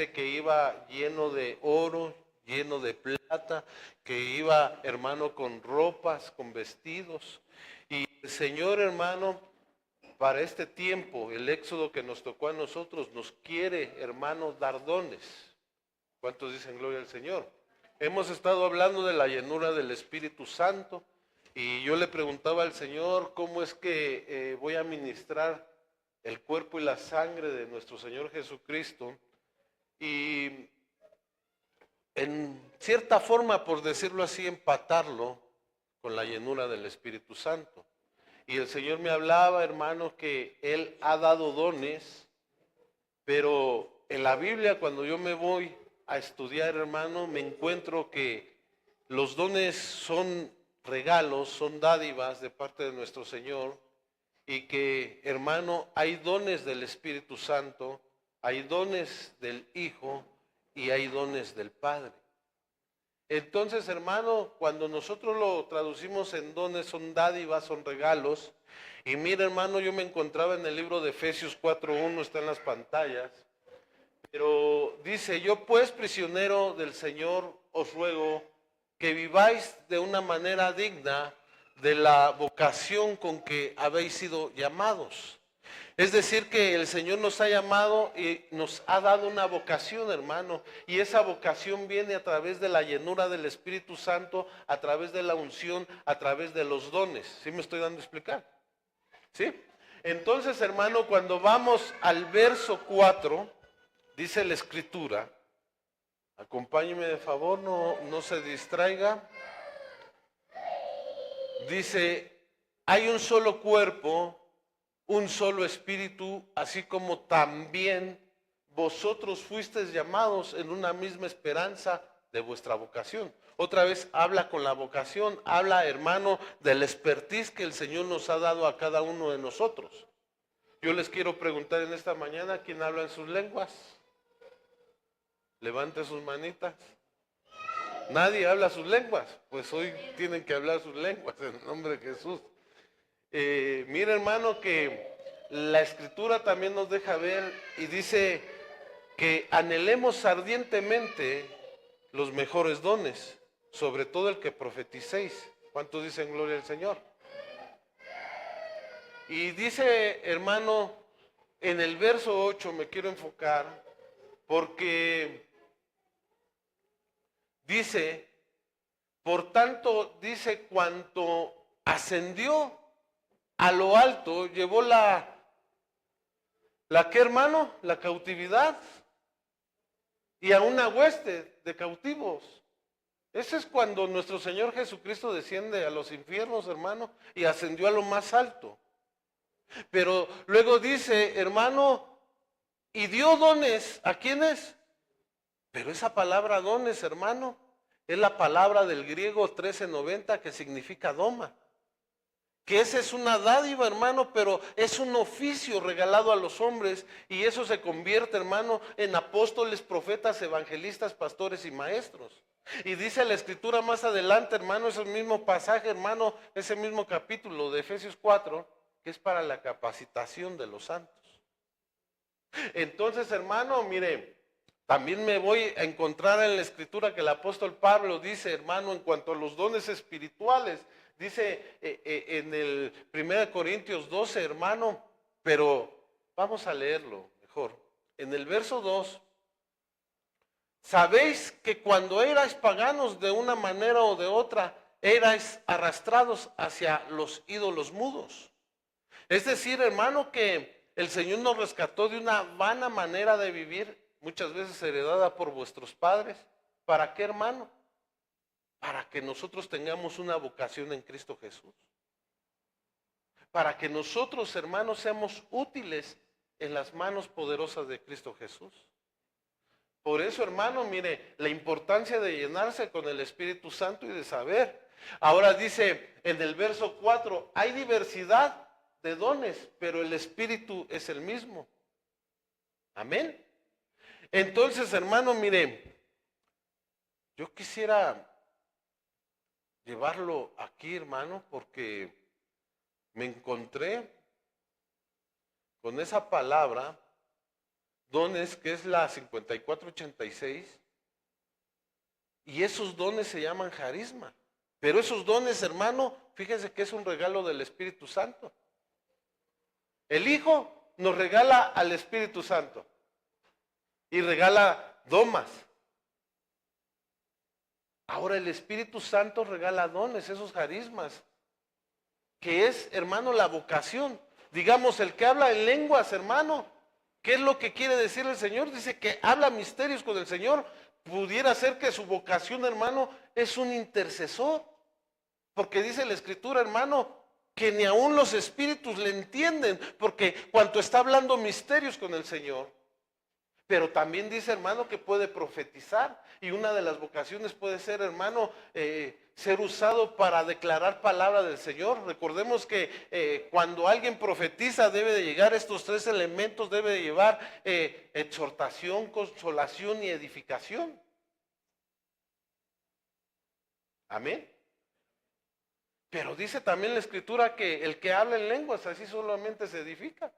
que iba lleno de oro, lleno de plata, que iba, hermano, con ropas, con vestidos. Y el Señor, hermano, para este tiempo, el éxodo que nos tocó a nosotros, nos quiere, hermano, dar dones. ¿Cuántos dicen gloria al Señor? Hemos estado hablando de la llenura del Espíritu Santo y yo le preguntaba al Señor cómo es que voy a ministrar el cuerpo y la sangre de nuestro Señor Jesucristo. Y en cierta forma, por decirlo así, empatarlo con la llenura del Espíritu Santo. Y el Señor me hablaba, hermano, que Él ha dado dones, pero en la Biblia, cuando yo me voy a estudiar, hermano, me encuentro que los dones son regalos, son dádivas de parte de nuestro Señor, y que, hermano, hay dones del Espíritu Santo, hay dones del Hijo y hay dones del Padre. Entonces, hermano, cuando nosotros lo traducimos en dones, son dádivas, son regalos. Y mira, hermano, yo me encontraba en el libro de Efesios 4:1, está en las pantallas, pero dice: yo pues, prisionero del Señor, os ruego que viváis de una manera digna de la vocación con que habéis sido llamados. Es decir, que el Señor nos ha llamado y nos ha dado una vocación, hermano, y esa vocación viene a través de la llenura del Espíritu Santo, a través de la unción, a través de los dones. ¿Sí me estoy dando a explicar? ¿Sí? Entonces, hermano, cuando vamos al verso 4, dice la Escritura, acompáñeme de favor, no se distraiga. Dice: hay un solo cuerpo, un solo espíritu, así como también vosotros fuisteis llamados en una misma esperanza de vuestra vocación. Otra vez habla con la vocación, habla, hermano, del expertise que el Señor nos ha dado a cada uno de nosotros. Yo les quiero preguntar en esta mañana, ¿quién habla en sus lenguas? Levante sus manitas. Nadie habla sus lenguas, pues hoy tienen que hablar sus lenguas en el nombre de Jesús. Mira, hermano, que la Escritura también nos deja ver y dice que anhelemos ardientemente los mejores dones, sobre todo el que profeticéis. ¿Cuántos dicen gloria al Señor? Y dice, hermano, en el verso 8 me quiero enfocar, porque dice: por tanto, dice, cuanto ascendió a lo alto, llevó ¿la qué, hermano? La cautividad, y a una hueste de cautivos. Ese es cuando nuestro Señor Jesucristo desciende a los infiernos, hermano, y ascendió a lo más alto. Pero luego dice, hermano, y dio dones, ¿a quiénes? Pero esa palabra dones, hermano, es la palabra del griego 1390 que significa doma. Que esa es una dádiva, hermano, pero es un oficio regalado a los hombres, y eso se convierte, hermano, en apóstoles, profetas, evangelistas, pastores y maestros. Y dice la Escritura más adelante, hermano, ese mismo pasaje, hermano, ese mismo capítulo de Efesios 4, que es para la capacitación de los santos. Entonces, hermano, mire, también me voy a encontrar en la Escritura que el apóstol Pablo dice, hermano, en cuanto a los dones espirituales, dice en el 1 Corintios 12, hermano, pero vamos a leerlo mejor. En el verso 2, sabéis que cuando erais paganos de una manera o de otra, erais arrastrados hacia los ídolos mudos. Es decir, hermano, que el Señor nos rescató de una vana manera de vivir, muchas veces heredada por vuestros padres. ¿Para qué, hermano? Para que nosotros tengamos una vocación en Cristo Jesús. Para que nosotros, hermanos, seamos útiles en las manos poderosas de Cristo Jesús. Por eso, hermano, mire, la importancia de llenarse con el Espíritu Santo y de saber. Ahora dice en el verso 4, hay diversidad de dones, pero el Espíritu es el mismo. Amén. Entonces, hermano, mire, yo quisiera llevarlo aquí, hermano, porque me encontré con esa palabra dones, que es la 5486, y esos dones se llaman carisma. Pero esos dones, hermano, fíjense que es un regalo del Espíritu Santo. El Hijo nos regala al Espíritu Santo y regala domas. Ahora el Espíritu Santo regala dones, esos carismas, que es, hermano, la vocación. Digamos, el que habla en lenguas, hermano, ¿qué es lo que quiere decir el Señor? Dice que habla misterios con el Señor. Pudiera ser que su vocación, hermano, es un intercesor. Porque dice la Escritura, hermano, que ni aun los espíritus le entienden, porque cuanto está hablando misterios con el Señor. Pero también dice, hermano, que puede profetizar. Y una de las vocaciones puede ser, hermano, ser usado para declarar palabra del Señor. Recordemos que cuando alguien profetiza debe de llegar estos tres elementos, debe de llevar exhortación, consolación y edificación. Amén. Pero dice también la Escritura que el que habla en lenguas así solamente se edifica.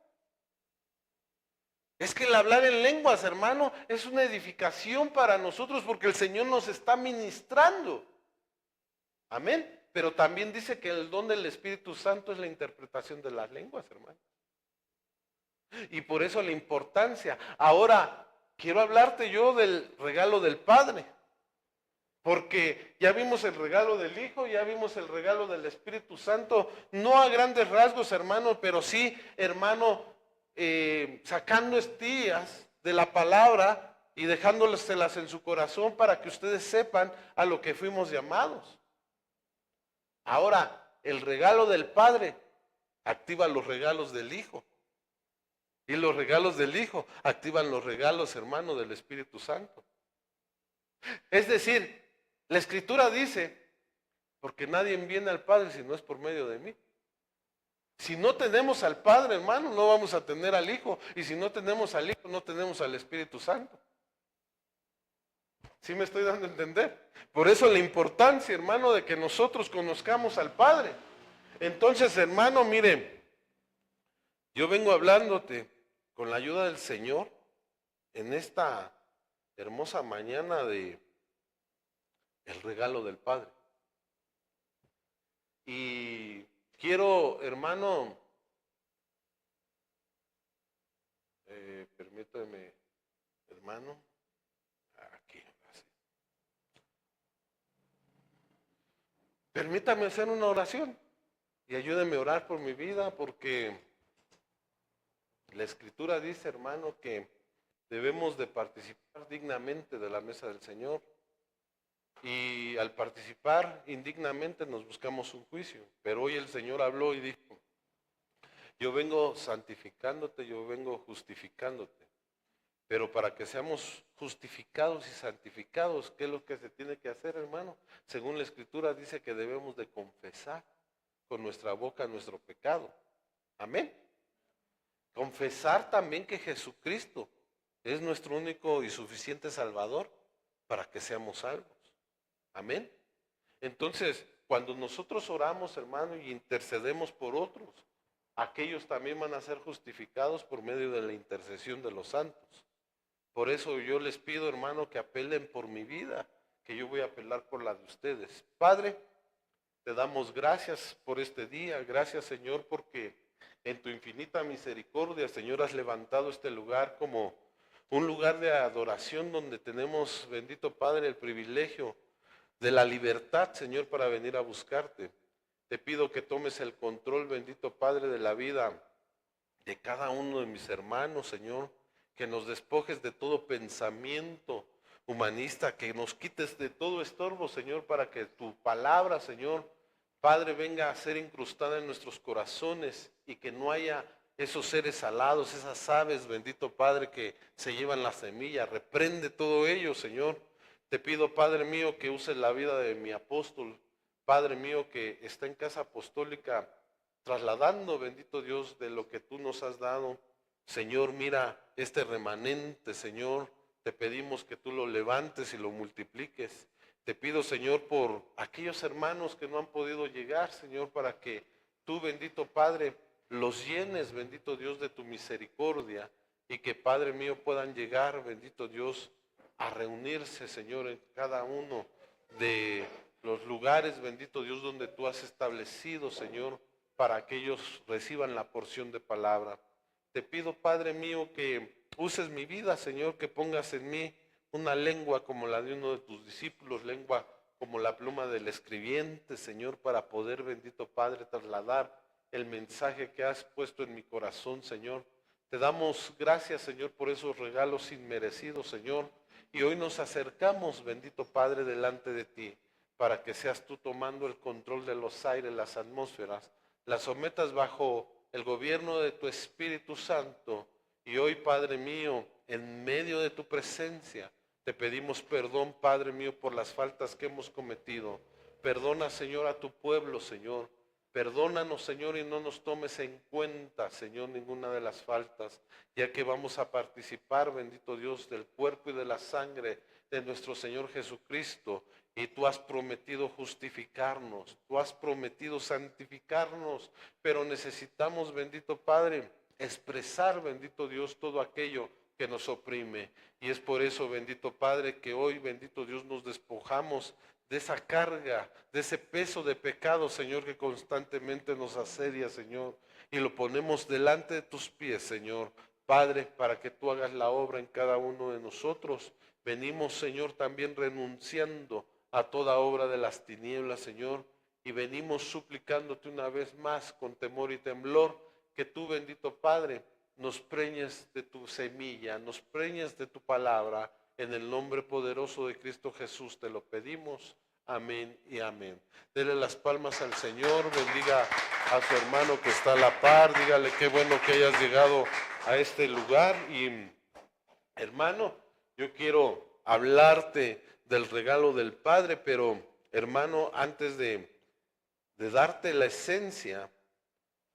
Es que el hablar en lenguas, hermano, es una edificación para nosotros porque el Señor nos está ministrando. Amén. Pero también dice que el don del Espíritu Santo es la interpretación de las lenguas, hermano. Y por eso la importancia. Ahora, quiero hablarte yo del regalo del Padre. Porque ya vimos el regalo del Hijo, ya vimos el regalo del Espíritu Santo, no a grandes rasgos, hermano, pero sí, hermano, sacando estías de la palabra y dejándoselas en su corazón para que ustedes sepan a lo que fuimos llamados. Ahora, el regalo del Padre activa los regalos del Hijo. Y los regalos del Hijo activan los regalos, hermano, del Espíritu Santo. Es decir, la Escritura dice, porque nadie viene al Padre si no es por medio de mí. Si no tenemos al Padre, hermano, no vamos a tener al Hijo. Y si no tenemos al Hijo, no tenemos al Espíritu Santo. ¿Sí me estoy dando a entender? Por eso la importancia, hermano, de que nosotros conozcamos al Padre. Entonces, hermano, mire, yo vengo hablándote con la ayuda del Señor en esta hermosa mañana de el regalo del Padre. Y quiero, hermano, permítame, hermano, aquí, así. Permítame hacer una oración y ayúdeme a orar por mi vida, porque la Escritura dice, hermano, que debemos de participar dignamente de la mesa del Señor. Y al participar indignamente nos buscamos un juicio. Pero hoy el Señor habló y dijo, yo vengo santificándote, yo vengo justificándote. Pero para que seamos justificados y santificados, ¿qué es lo que se tiene que hacer, hermano? Según la Escritura dice que debemos de confesar con nuestra boca nuestro pecado. Amén. Confesar también que Jesucristo es nuestro único y suficiente Salvador para que seamos salvos. Amén. Entonces, cuando nosotros oramos, hermano, y intercedemos por otros, aquellos también van a ser justificados por medio de la intercesión de los santos. Por eso yo les pido, hermano, que apelen por mi vida, que yo voy a apelar por la de ustedes. Padre, te damos gracias por este día. Gracias, Señor, porque en tu infinita misericordia, Señor, has levantado este lugar como un lugar de adoración donde tenemos, bendito Padre, el privilegio de la libertad, Señor, para venir a buscarte. Te pido que tomes el control, bendito Padre, de la vida de cada uno de mis hermanos, Señor, que nos despojes de todo pensamiento humanista, que nos quites de todo estorbo, Señor, para que tu palabra, Señor, Padre, venga a ser incrustada en nuestros corazones y que no haya esos seres alados, esas aves, bendito Padre, que se llevan la semilla. Reprende todo ello, Señor. Te pido, Padre mío, que uses la vida de mi apóstol, Padre mío, que está en casa apostólica, trasladando, bendito Dios, de lo que tú nos has dado. Señor, mira este remanente, Señor, te pedimos que tú lo levantes y lo multipliques. Te pido, Señor, por aquellos hermanos que no han podido llegar, Señor, para que tú, bendito Padre, los llenes, bendito Dios, de tu misericordia y que, Padre mío, puedan llegar, bendito Dios, a reunirse, Señor, en cada uno de los lugares, bendito Dios, donde tú has establecido, Señor, para que ellos reciban la porción de palabra. Te pido, Padre mío, que uses mi vida, Señor, que pongas en mí una lengua como la de uno de tus discípulos, lengua como la pluma del escribiente, Señor, para poder, bendito Padre, trasladar el mensaje que has puesto en mi corazón, Señor. Te damos gracias, Señor, por esos regalos inmerecidos, Señor. Y hoy nos acercamos, bendito Padre, delante de ti, para que seas tú tomando el control de los aires, las atmósferas, las sometas bajo el gobierno de tu Espíritu Santo. Y hoy, Padre mío, en medio de tu presencia, te pedimos perdón, Padre mío, por las faltas que hemos cometido. Perdona, Señor, a tu pueblo, Señor. Perdónanos, Señor, y no nos tomes en cuenta, Señor, ninguna de las faltas, ya que vamos a participar, bendito Dios, del cuerpo y de la sangre de nuestro Señor Jesucristo. Y tú has prometido justificarnos, tú has prometido santificarnos, pero necesitamos, bendito Padre, expresar, bendito Dios, todo aquello que nos oprime. Y es por eso, bendito Padre, que hoy, bendito Dios, nos despojamos de esa carga, de ese peso de pecado, Señor, que constantemente nos asedia, Señor, y lo ponemos delante de tus pies, Señor. Padre, para que tú hagas la obra en cada uno de nosotros. Venimos, Señor, también renunciando a toda obra de las tinieblas, Señor, y venimos suplicándote una vez más con temor y temblor, que tú, bendito Padre, nos preñes de tu semilla, nos preñes de tu palabra. En el nombre poderoso de Cristo Jesús te lo pedimos. Amén y amén. Dele las palmas al Señor, bendiga a su hermano que está a la par, dígale qué bueno que hayas llegado a este lugar. Y hermano, yo quiero hablarte del regalo del Padre, pero hermano, antes de darte la esencia,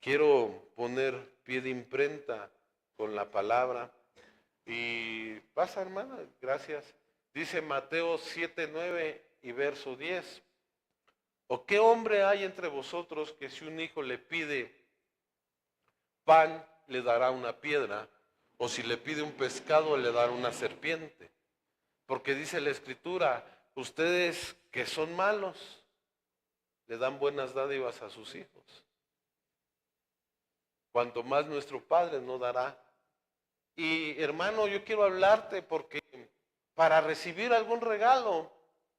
quiero poner pie de imprenta con la palabra. Y pasa, hermana, gracias. Dice Mateo 7:9 y verso 10. ¿O qué hombre hay entre vosotros que si un hijo le pide pan, le dará una piedra? O si le pide un pescado, le dará una serpiente. Porque dice la Escritura, ustedes que son malos, le dan buenas dádivas a sus hijos. Cuanto más nuestro Padre no dará. Y hermano, yo quiero hablarte porque para recibir algún regalo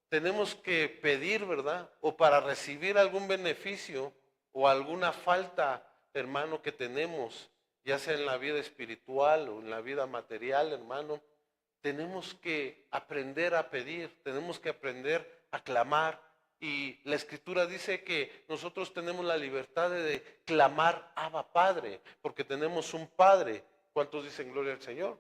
tenemos que pedir, ¿verdad? O para recibir algún beneficio o alguna falta, hermano, que tenemos, ya sea en la vida espiritual o en la vida material, hermano, tenemos que aprender a pedir, tenemos que aprender a clamar. Y la Escritura dice que nosotros tenemos la libertad de clamar Abba Padre, porque tenemos un Padre. ¿Cuántos dicen gloria al Señor?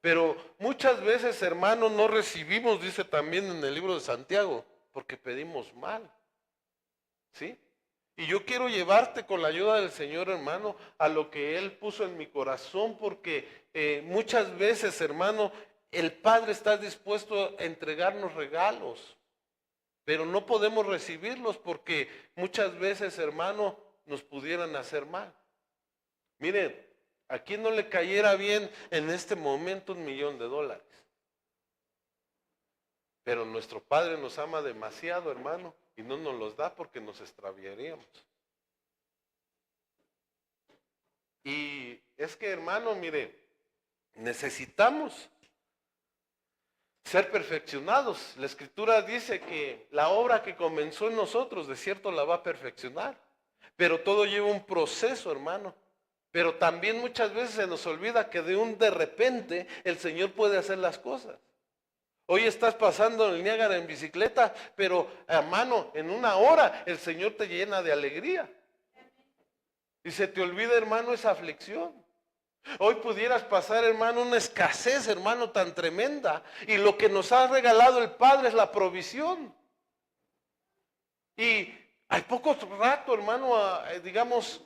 Pero muchas veces, hermanos, no recibimos, dice también en el libro de Santiago, porque pedimos mal. ¿Sí? Y yo quiero llevarte con la ayuda del Señor, hermano, a lo que Él puso en mi corazón, porque muchas veces, hermano, el Padre está dispuesto a entregarnos regalos, pero no podemos recibirlos porque muchas veces, hermano, nos pudieran hacer mal. Miren, ¿a quién no le cayera bien en este momento $1,000,000? Pero nuestro Padre nos ama demasiado, hermano, y no nos los da porque nos extraviaríamos. Y es que, hermano, mire, necesitamos ser perfeccionados. La Escritura dice que la obra que comenzó en nosotros, de cierto, la va a perfeccionar. Pero todo lleva un proceso, hermano. Pero también muchas veces se nos olvida que de repente el Señor puede hacer las cosas. Hoy estás pasando en el Niágara en bicicleta, pero hermano, en una hora el Señor te llena de alegría. Y se te olvida, hermano, esa aflicción. Hoy pudieras pasar, hermano, una escasez, hermano, tan tremenda. Y lo que nos ha regalado el Padre es la provisión. Y hay poco rato, hermano, digamos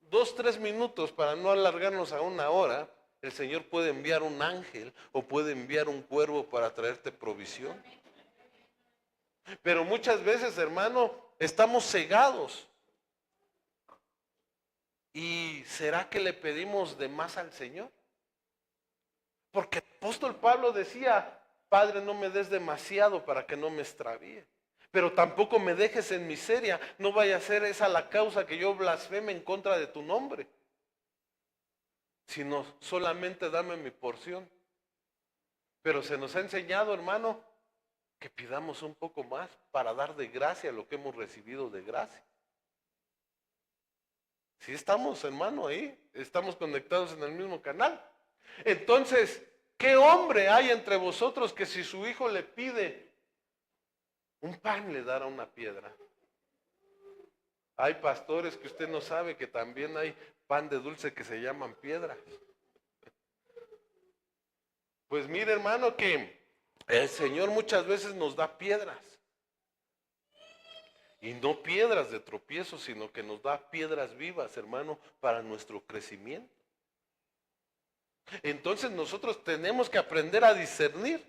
2, 3 minutos para no alargarnos a una hora. El Señor puede enviar un ángel o puede enviar un cuervo para traerte provisión. Pero muchas veces, hermano, estamos cegados. ¿Y será que le pedimos de más al Señor? Porque el apóstol Pablo decía, Padre, no me des demasiado para que no me extravíe, pero tampoco me dejes en miseria, no vaya a ser esa la causa que yo blasfeme en contra de tu nombre, sino solamente dame mi porción. Pero se nos ha enseñado, hermano, que pidamos un poco más para dar de gracia lo que hemos recibido de gracia. Si estamos, hermano, ahí, estamos conectados en el mismo canal. Entonces, ¿qué hombre hay entre vosotros que si su hijo le pide un pan le dará una piedra? Hay pastores que usted no sabe que también hay pan de dulce que se llaman piedras. Pues mire, hermano, que el Señor muchas veces nos da piedras. Y no piedras de tropiezo, sino que nos da piedras vivas, hermano, para nuestro crecimiento. Entonces nosotros tenemos que aprender a discernir.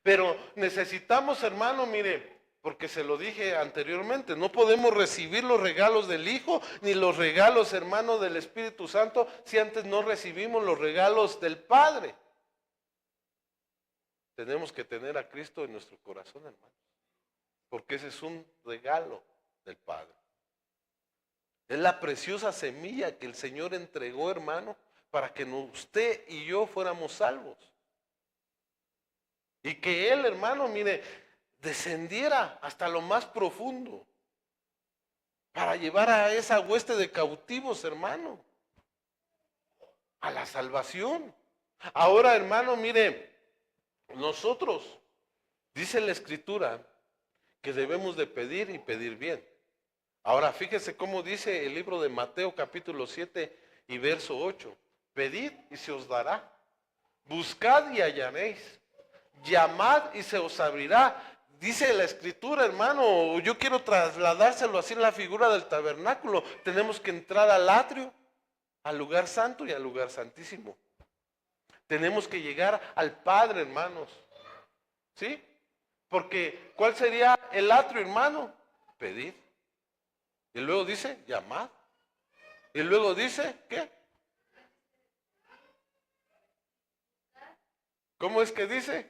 Pero necesitamos, hermano, mire, porque se lo dije anteriormente, no podemos recibir los regalos del Hijo, ni los regalos, hermano, del Espíritu Santo, si antes no recibimos los regalos del Padre. Tenemos que tener a Cristo en nuestro corazón, hermano, porque ese es un regalo del Padre. Es la preciosa semilla que el Señor entregó, hermano, para que usted y yo fuéramos salvos. Y que Él, hermano, mire, descendiera hasta lo más profundo para llevar a esa hueste de cautivos, hermano, a la salvación. Ahora, hermano, mire, nosotros, dice la Escritura, que debemos de pedir y pedir bien. Ahora, fíjese cómo dice el libro de Mateo capítulo 7 y verso 8. Pedid y se os dará. Buscad y hallaréis. Llamad y se os abrirá. Dice la Escritura, hermano, yo quiero trasladárselo así en la figura del tabernáculo. Tenemos que entrar al atrio, al lugar santo y al lugar santísimo. Tenemos que llegar al Padre, hermanos. ¿Sí? Porque, ¿cuál sería el atrio, hermano? Pedir. Y luego dice, llamad. Y luego dice, ¿qué? ¿Cómo es que dice?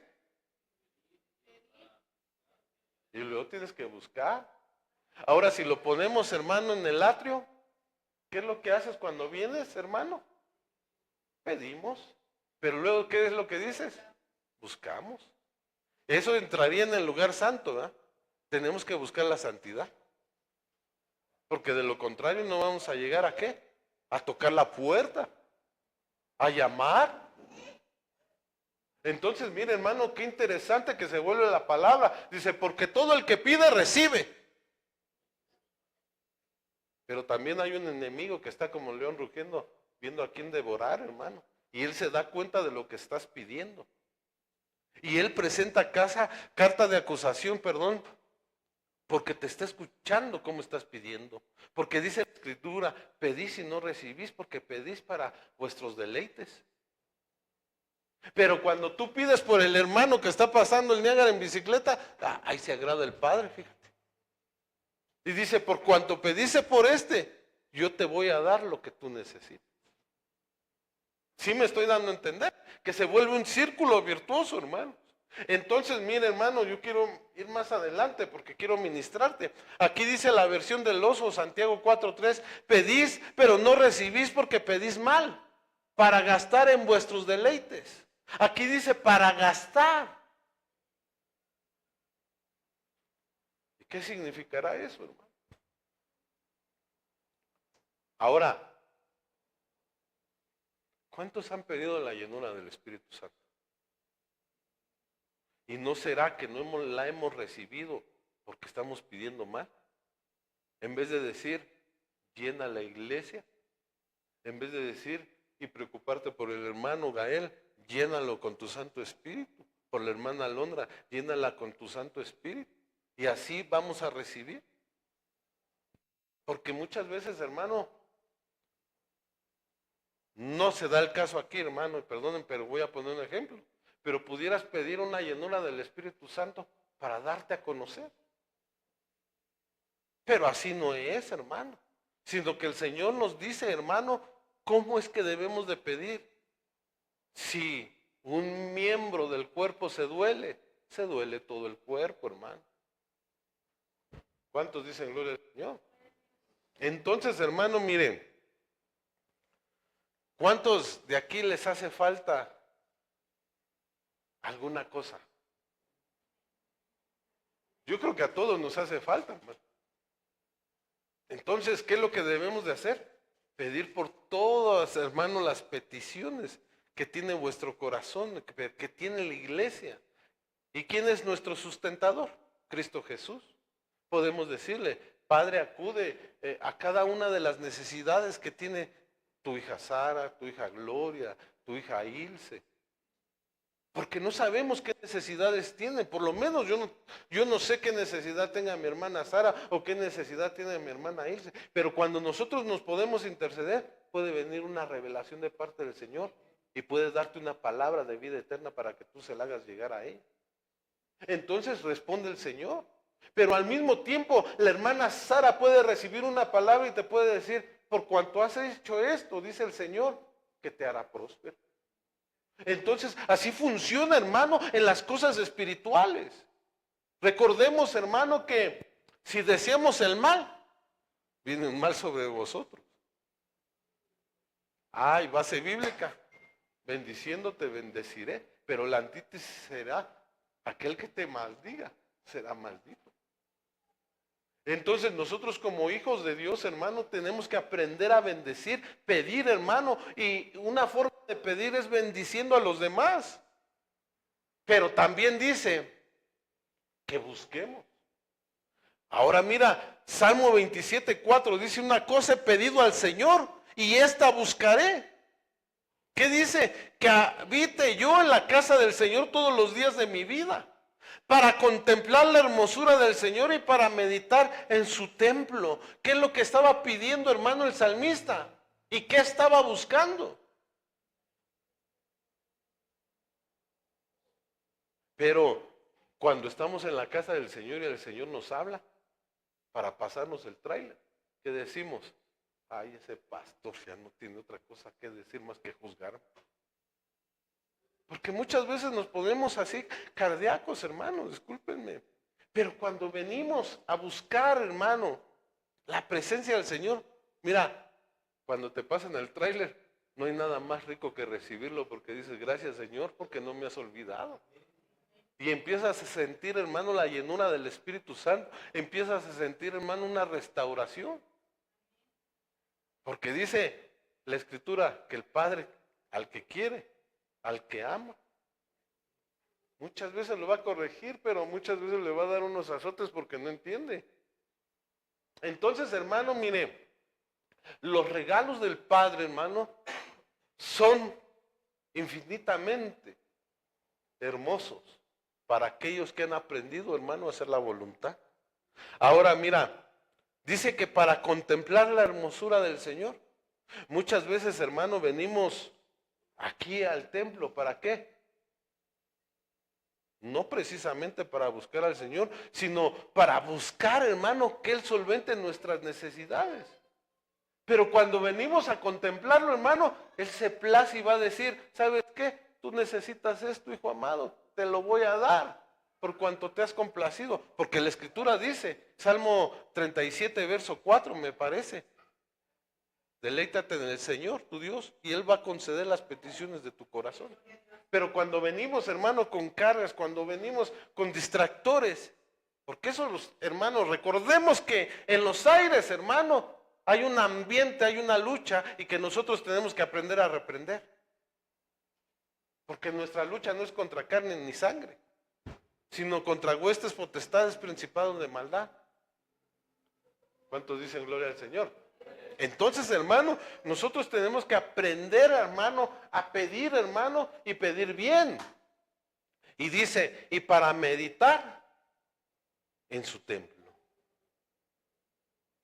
Y luego tienes que buscar. Ahora, si lo ponemos, hermano, en el atrio, ¿qué es lo que haces cuando vienes, hermano? Pedimos. Pero luego, ¿qué es lo que dices? Buscamos. Eso entraría en el lugar santo, ¿verdad? Tenemos que buscar la santidad. Porque de lo contrario no vamos a llegar a ¿qué? A tocar la puerta, a llamar. Entonces, mire, hermano, qué interesante que se vuelve la palabra. Dice, porque todo el que pide, recibe. Pero también hay un enemigo que está como león rugiendo, viendo a quién devorar, hermano. Y él se da cuenta de lo que estás pidiendo. Y él presenta carta de acusación, perdón, porque te está escuchando cómo estás pidiendo. Porque dice la Escritura, pedís y no recibís, porque pedís para vuestros deleites. Pero cuando tú pides por el hermano que está pasando el Niágara en bicicleta, ahí se agrada el Padre, fíjate. Y dice, por cuanto pediste por este, yo te voy a dar lo que tú necesitas. Sí me estoy dando a entender, que se vuelve un círculo virtuoso, hermano. Entonces, mire, hermano, yo quiero ir más adelante porque quiero ministrarte. Aquí dice la versión del oso, Santiago 4:3, pedís, pero no recibís porque pedís mal, para gastar en vuestros deleites. Aquí dice para gastar. ¿Y qué significará eso, hermano? Ahora, ¿cuántos han pedido la llenura del Espíritu Santo? ¿Y no será que no la hemos recibido porque estamos pidiendo mal? En vez de decir, llena la iglesia, en vez de decir y preocuparte por el hermano Gael, llénalo con tu Santo Espíritu. Por la hermana Alondra, llénala con tu Santo Espíritu. Y así vamos a recibir. Porque muchas veces, hermano, no se da el caso aquí, hermano, y perdonen, pero voy a poner un ejemplo. Pero pudieras pedir una llenura del Espíritu Santo para darte a conocer. Pero así no es, hermano. Sino que el Señor nos dice, hermano, cómo es que debemos de pedir. Si un miembro del cuerpo se duele todo el cuerpo, hermano. ¿Cuántos dicen gloria al Señor? Entonces, hermano, miren, ¿cuántos de aquí les hace falta alguna cosa? Yo creo que a todos nos hace falta, hermano. Entonces, ¿qué es lo que debemos de hacer? Pedir por todas, hermano, las peticiones que tiene vuestro corazón, que tiene la iglesia. ¿Y quién es nuestro sustentador? Cristo Jesús. Podemos decirle, Padre, acude a cada una de las necesidades que tiene tu hija Sara, tu hija Gloria, tu hija Ilse. Porque no sabemos qué necesidades tienen. Por lo menos yo no sé qué necesidad tenga mi hermana Sara o qué necesidad tiene mi hermana Ilse. Pero cuando nosotros nos podemos interceder, puede venir una revelación de parte del Señor y puede darte una palabra de vida eterna para que tú se la hagas llegar a ella. Entonces responde el Señor. Pero al mismo tiempo, la hermana Sara puede recibir una palabra y te puede decir, por cuanto has hecho esto, dice el Señor, que te hará próspero. Entonces, así funciona, hermano, en las cosas espirituales. Recordemos, hermano, que si deseamos el mal, viene un mal sobre vosotros. Ay, base bíblica, bendiciéndote bendeciré, pero la antítesis será aquel que te maldiga, será maldito. Entonces nosotros como hijos de Dios, hermano, tenemos que aprender a bendecir, pedir, hermano, y una forma de pedir es bendiciendo a los demás. Pero también dice que busquemos. Ahora mira, Salmo 27:4 dice, una cosa he pedido al Señor y esta buscaré. ¿Qué dice? Que habite yo en la casa del Señor todos los días de mi vida, para contemplar la hermosura del Señor y para meditar en su templo. ¿Qué es lo que estaba pidiendo, hermano, el salmista? ¿Y qué estaba buscando? Pero cuando estamos en la casa del Señor y el Señor nos habla para pasarnos el tráiler, ¿qué decimos? Ay, ese pastor ya no tiene otra cosa que decir más que juzgar. Porque muchas veces nos ponemos así cardíacos, hermano, discúlpenme. Pero cuando venimos a buscar, hermano, la presencia del Señor, mira, cuando te pasan el tráiler, no hay nada más rico que recibirlo porque dices, gracias Señor, porque no me has olvidado. Y empiezas a sentir, hermano, la llenura del Espíritu Santo. Empiezas a sentir, hermano, una restauración. Porque dice la Escritura que el Padre al que quiere, al que ama, muchas veces lo va a corregir, pero muchas veces le va a dar unos azotes porque no entiende. Entonces, hermano, mire, los regalos del Padre, hermano, son infinitamente hermosos para aquellos que han aprendido, hermano, a hacer la voluntad. Ahora, mira, dice que para contemplar la hermosura del Señor, muchas veces, hermano, venimos aquí al templo, ¿para qué? No precisamente para buscar al Señor, sino para buscar, hermano, que Él solvente nuestras necesidades. Pero cuando venimos a contemplarlo, hermano, Él se place y va a decir, ¿sabes qué? Tú necesitas esto, hijo amado, te lo voy a dar por cuanto te has complacido. Porque la Escritura dice, Salmo 37, verso 4, me parece, deleítate en el Señor, tu Dios, y Él va a conceder las peticiones de tu corazón. Pero cuando venimos, hermano, con cargas, cuando venimos con distractores, porque eso, hermanos, recordemos que en los aires, hermano, hay un ambiente, hay una lucha y que nosotros tenemos que aprender a reprender. Porque nuestra lucha no es contra carne ni sangre, sino contra huestes, potestades, principados de maldad. ¿Cuántos dicen gloria al Señor? Entonces, hermano, nosotros tenemos que aprender, hermano, a pedir, hermano, y pedir bien. Y dice, y para meditar en su templo.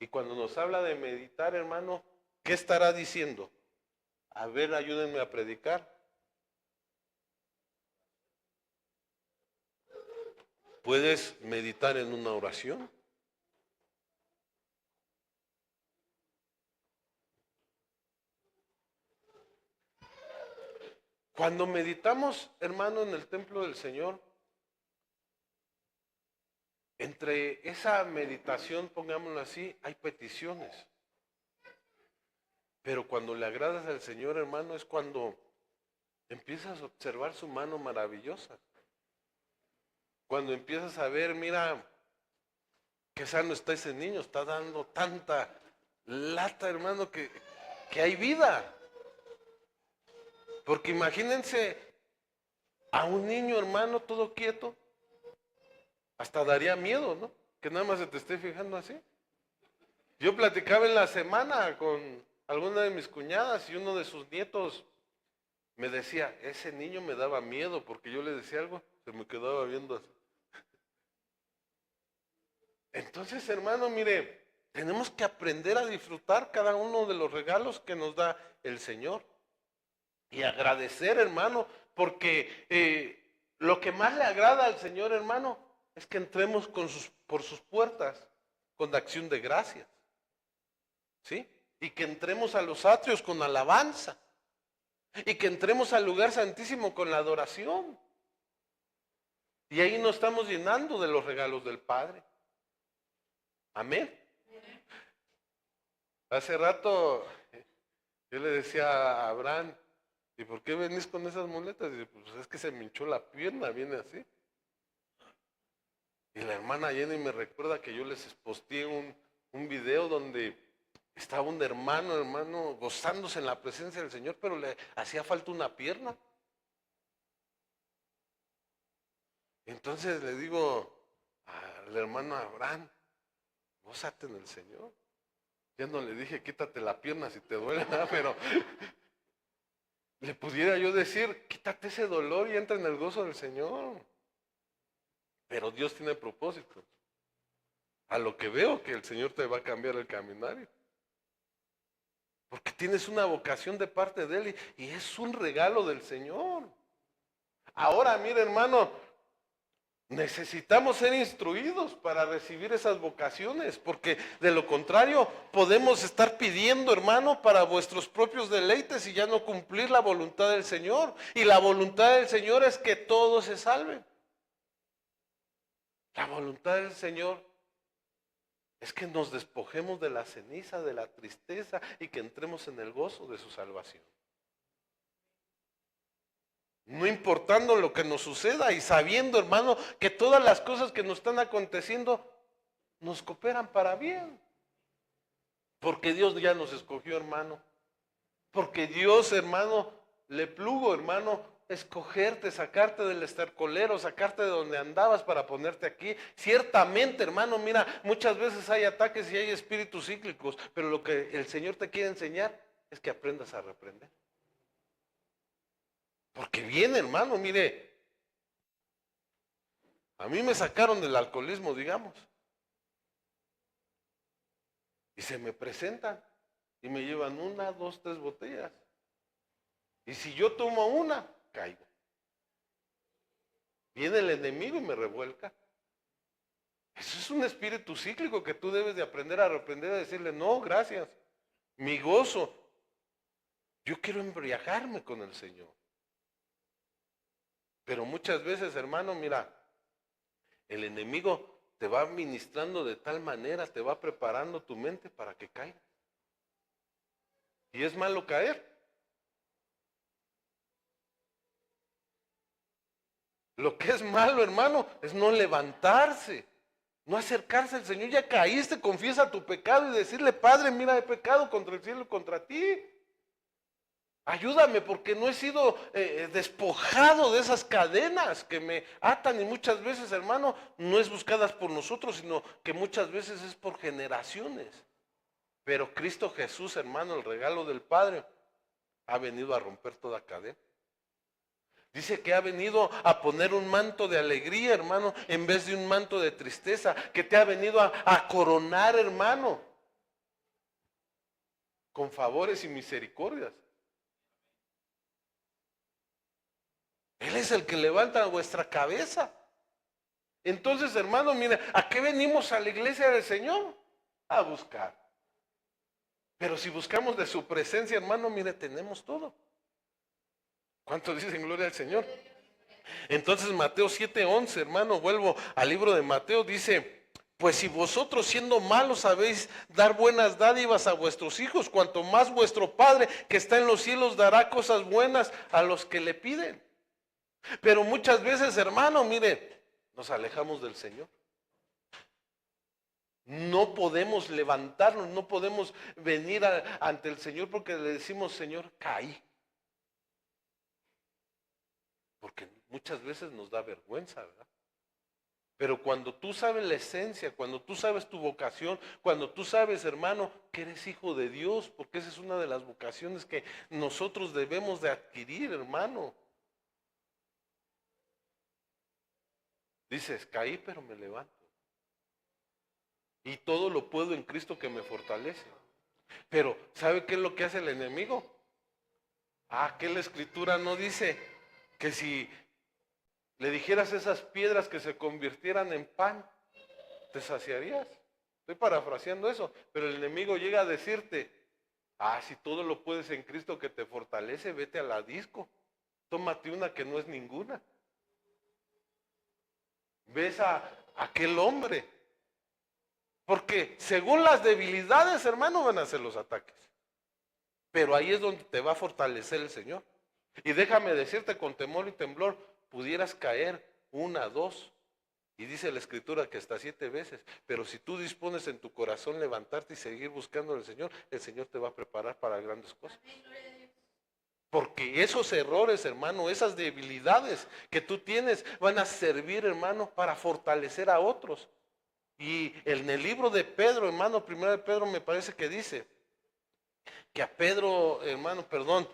Y cuando nos habla de meditar, hermano, ¿qué estará diciendo? A ver, ayúdenme a predicar. ¿Puedes meditar en una oración? Cuando meditamos, hermano, en el templo del Señor, entre esa meditación, pongámoslo así, hay peticiones. Pero cuando le agradas al Señor, hermano, es cuando empiezas a observar su mano maravillosa. Cuando empiezas a ver, mira, qué sano está ese niño, está dando tanta lata, hermano, que hay vida. Porque imagínense a un niño, hermano, todo quieto, hasta daría miedo, ¿no? Que nada más se te esté fijando así. Yo platicaba en la semana con alguna de mis cuñadas y uno de sus nietos me decía, ese niño me daba miedo porque yo le decía algo, se me quedaba viendo así. Entonces, hermano, mire, tenemos que aprender a disfrutar cada uno de los regalos que nos da el Señor. Y agradecer, hermano, porque lo que más le agrada al Señor, hermano, es que entremos por sus puertas con acción de gracias. ¿Sí? Y que entremos a los atrios con alabanza. Y que entremos al lugar santísimo con la adoración. Y ahí nos estamos llenando de los regalos del Padre. Amén. Hace rato yo le decía a Abraham, ¿y por qué venís con esas muletas? Y dice, pues es que se me hinchó la pierna, viene así. Y la hermana Jenny me recuerda que yo les posteé un video donde estaba un hermano, gozándose en la presencia del Señor, pero le hacía falta una pierna. Entonces le digo al hermano Abraham, gózate en el Señor. Ya no le dije, quítate la pierna si te duele, nada, pero le pudiera yo decir, quítate ese dolor y entra en el gozo del Señor. Pero Dios tiene propósitos. A lo que veo que el Señor te va a cambiar el caminario. Porque tienes una vocación de parte de Él y es un regalo del Señor. Ahora, mire, hermano, necesitamos ser instruidos para recibir esas vocaciones, porque de lo contrario podemos estar pidiendo, hermano, para vuestros propios deleites y ya no cumplir la voluntad del Señor. Y la voluntad del Señor es que todos se salven. La voluntad del Señor es que nos despojemos de la ceniza, de la tristeza y que entremos en el gozo de su salvación. No importando lo que nos suceda y sabiendo, hermano, que todas las cosas que nos están aconteciendo nos cooperan para bien. Porque Dios ya nos escogió, hermano. Porque Dios, hermano, le plugo, hermano, escogerte, sacarte del estercolero, sacarte de donde andabas para ponerte aquí. Ciertamente, hermano, mira, muchas veces hay ataques y hay espíritus cíclicos, pero lo que el Señor te quiere enseñar es que aprendas a reprender. Porque viene, hermano, mire, a mí me sacaron del alcoholismo, digamos, y se me presentan y me llevan 1, 2, 3 botellas. Y si yo tomo una, caigo. Viene el enemigo y me revuelca. Eso es un espíritu cíclico que tú debes de aprender a reprender, a decirle, no, gracias, mi gozo. Yo quiero embriagarme con el Señor. Pero muchas veces, hermano, mira, el enemigo te va ministrando de tal manera, te va preparando tu mente para que caigas. Y es malo caer. Lo que es malo, hermano, es no levantarse, no acercarse al Señor. Ya caíste, confiesa tu pecado y decirle, Padre, mira, he pecado contra el cielo y contra ti. Ayúdame porque no he sido despojado de esas cadenas que me atan y muchas veces, hermano, no es buscadas por nosotros, sino que muchas veces es por generaciones. Pero Cristo Jesús, hermano, el regalo del Padre, ha venido a romper toda cadena. Dice que ha venido a poner un manto de alegría, hermano, en vez de un manto de tristeza, que te ha venido a coronar, hermano, con favores y misericordias. Él es el que levanta vuestra cabeza. Entonces, hermano, mira, ¿a qué venimos a la iglesia del Señor? A buscar. Pero si buscamos de su presencia, hermano, mire, tenemos todo. ¿Cuántos dicen gloria al Señor? Entonces Mateo 7:11, hermano, vuelvo al libro de Mateo, dice, pues si vosotros siendo malos sabéis dar buenas dádivas a vuestros hijos, cuanto más vuestro Padre que está en los cielos dará cosas buenas a los que le piden. Pero muchas veces, hermano, mire, nos alejamos del Señor. No podemos levantarnos, no podemos venir ante el Señor porque le decimos, Señor, caí. Porque muchas veces nos da vergüenza, ¿verdad? Pero cuando tú sabes la esencia, cuando tú sabes tu vocación, cuando tú sabes, hermano, que eres hijo de Dios, porque esa es una de las vocaciones que nosotros debemos de adquirir, hermano. Dices, caí, pero me levanto. Y todo lo puedo en Cristo que me fortalece. Pero, ¿sabe qué es lo que hace el enemigo? Que la Escritura no dice que si le dijeras esas piedras que se convirtieran en pan, ¿te saciarías? Estoy parafraseando eso, pero el enemigo llega a decirte, si todo lo puedes en Cristo que te fortalece, vete a la disco, tómate una que no es ninguna. Ves a aquel hombre, porque según las debilidades, hermano, van a ser los ataques. Pero ahí es donde te va a fortalecer el Señor. Y déjame decirte, con temor y temblor, pudieras caer 1, 2, y dice la Escritura que hasta 7 veces. Pero si tú dispones en tu corazón levantarte y seguir buscando al Señor, el Señor te va a preparar para grandes cosas. Porque esos errores, hermano, esas debilidades que tú tienes van a servir, hermano, para fortalecer a otros. Y en el libro de Pedro, hermano, primero de Pedro me parece que dice que a Pedro, hermano, perdón,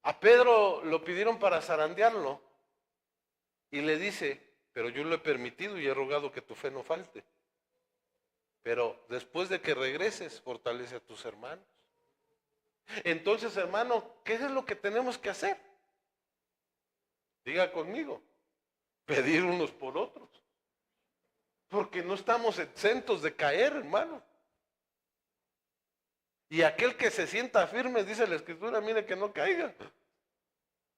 a Pedro lo pidieron para zarandearlo y le dice, pero yo lo he permitido y he rogado que tu fe no falte. Pero después de que regreses, fortalece a tus hermanos. Entonces, hermano, ¿qué es lo que tenemos que hacer? Diga conmigo, pedir unos por otros. Porque no estamos exentos de caer, hermano. Y aquel que se sienta firme, dice la Escritura, mire que no caiga.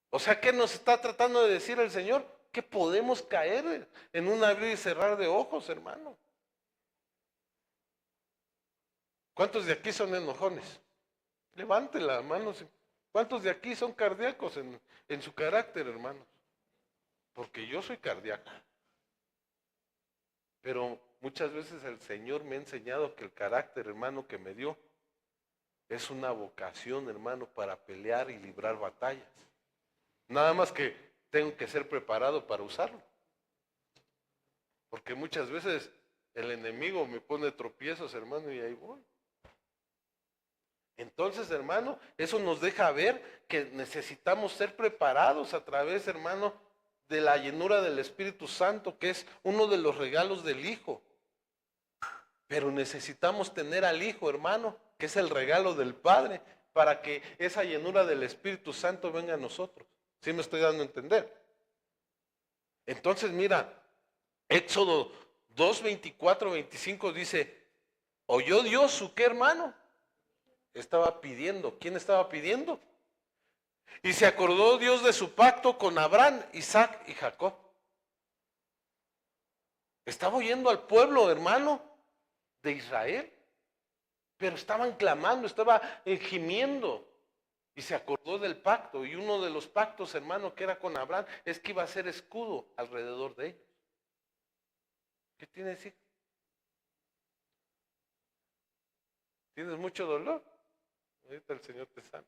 O sea, ¿qué nos está tratando de decir el Señor? Que podemos caer en un abrir y cerrar de ojos, hermano. ¿Cuántos de aquí son enojones? Levante la mano. ¿Cuántos de aquí son cardíacos en su carácter, hermanos? Porque yo soy cardíaco. Pero muchas veces el Señor me ha enseñado que el carácter, hermano, que me dio, es una vocación, hermano, para pelear y librar batallas. Nada más que tengo que ser preparado para usarlo. Porque muchas veces el enemigo me pone tropiezos, hermano, y ahí voy. Entonces, hermano, eso nos deja ver que necesitamos ser preparados a través, hermano, de la llenura del Espíritu Santo, que es uno de los regalos del Hijo. Pero necesitamos tener al Hijo, hermano, que es el regalo del Padre, para que esa llenura del Espíritu Santo venga a nosotros. ¿Sí me estoy dando a entender? Entonces, mira, Éxodo 2, 24, 25 dice, ¿oyó Dios su qué, hermano? Estaba pidiendo. ¿Quién estaba pidiendo? Y se acordó Dios de su pacto con Abraham, Isaac y Jacob. Estaba oyendo al pueblo, hermano, de Israel. Pero estaban clamando, estaba gimiendo. Y se acordó del pacto. Y uno de los pactos, hermano, que era con Abraham, es que iba a ser escudo alrededor de ellos. ¿Qué tiene que decir? ¿Tienes mucho dolor? Ahorita el Señor te sana.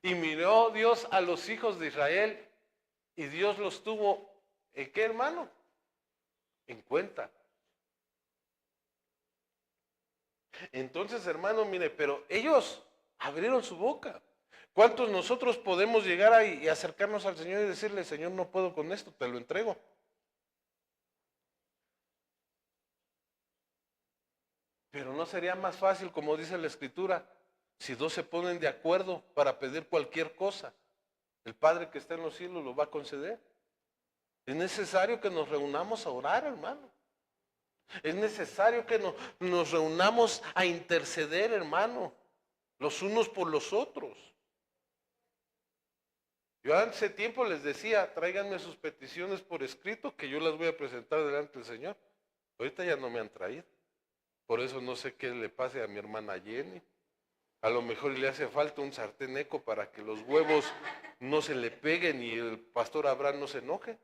Y miró Dios a los hijos de Israel y Dios los tuvo, ¿en qué, hermano? En cuenta. Entonces, hermano, mire, pero ellos abrieron su boca. ¿Cuántos nosotros podemos llegar ahí y acercarnos al Señor y decirle, Señor, no puedo con esto, te lo entrego? Pero no sería más fácil, como dice la Escritura, si dos se ponen de acuerdo para pedir cualquier cosa, el Padre que está en los cielos lo va a conceder. Es necesario que nos reunamos a orar, hermano. Es necesario que nos reunamos a interceder, hermano, los unos por los otros. Yo hace tiempo les decía, tráiganme sus peticiones por escrito que yo las voy a presentar delante del Señor. Ahorita ya no me han traído. Por eso no sé qué le pase a mi hermana Jenny. A lo mejor le hace falta un sartén eco para que los huevos no se le peguen y el pastor Abraham no se enoje.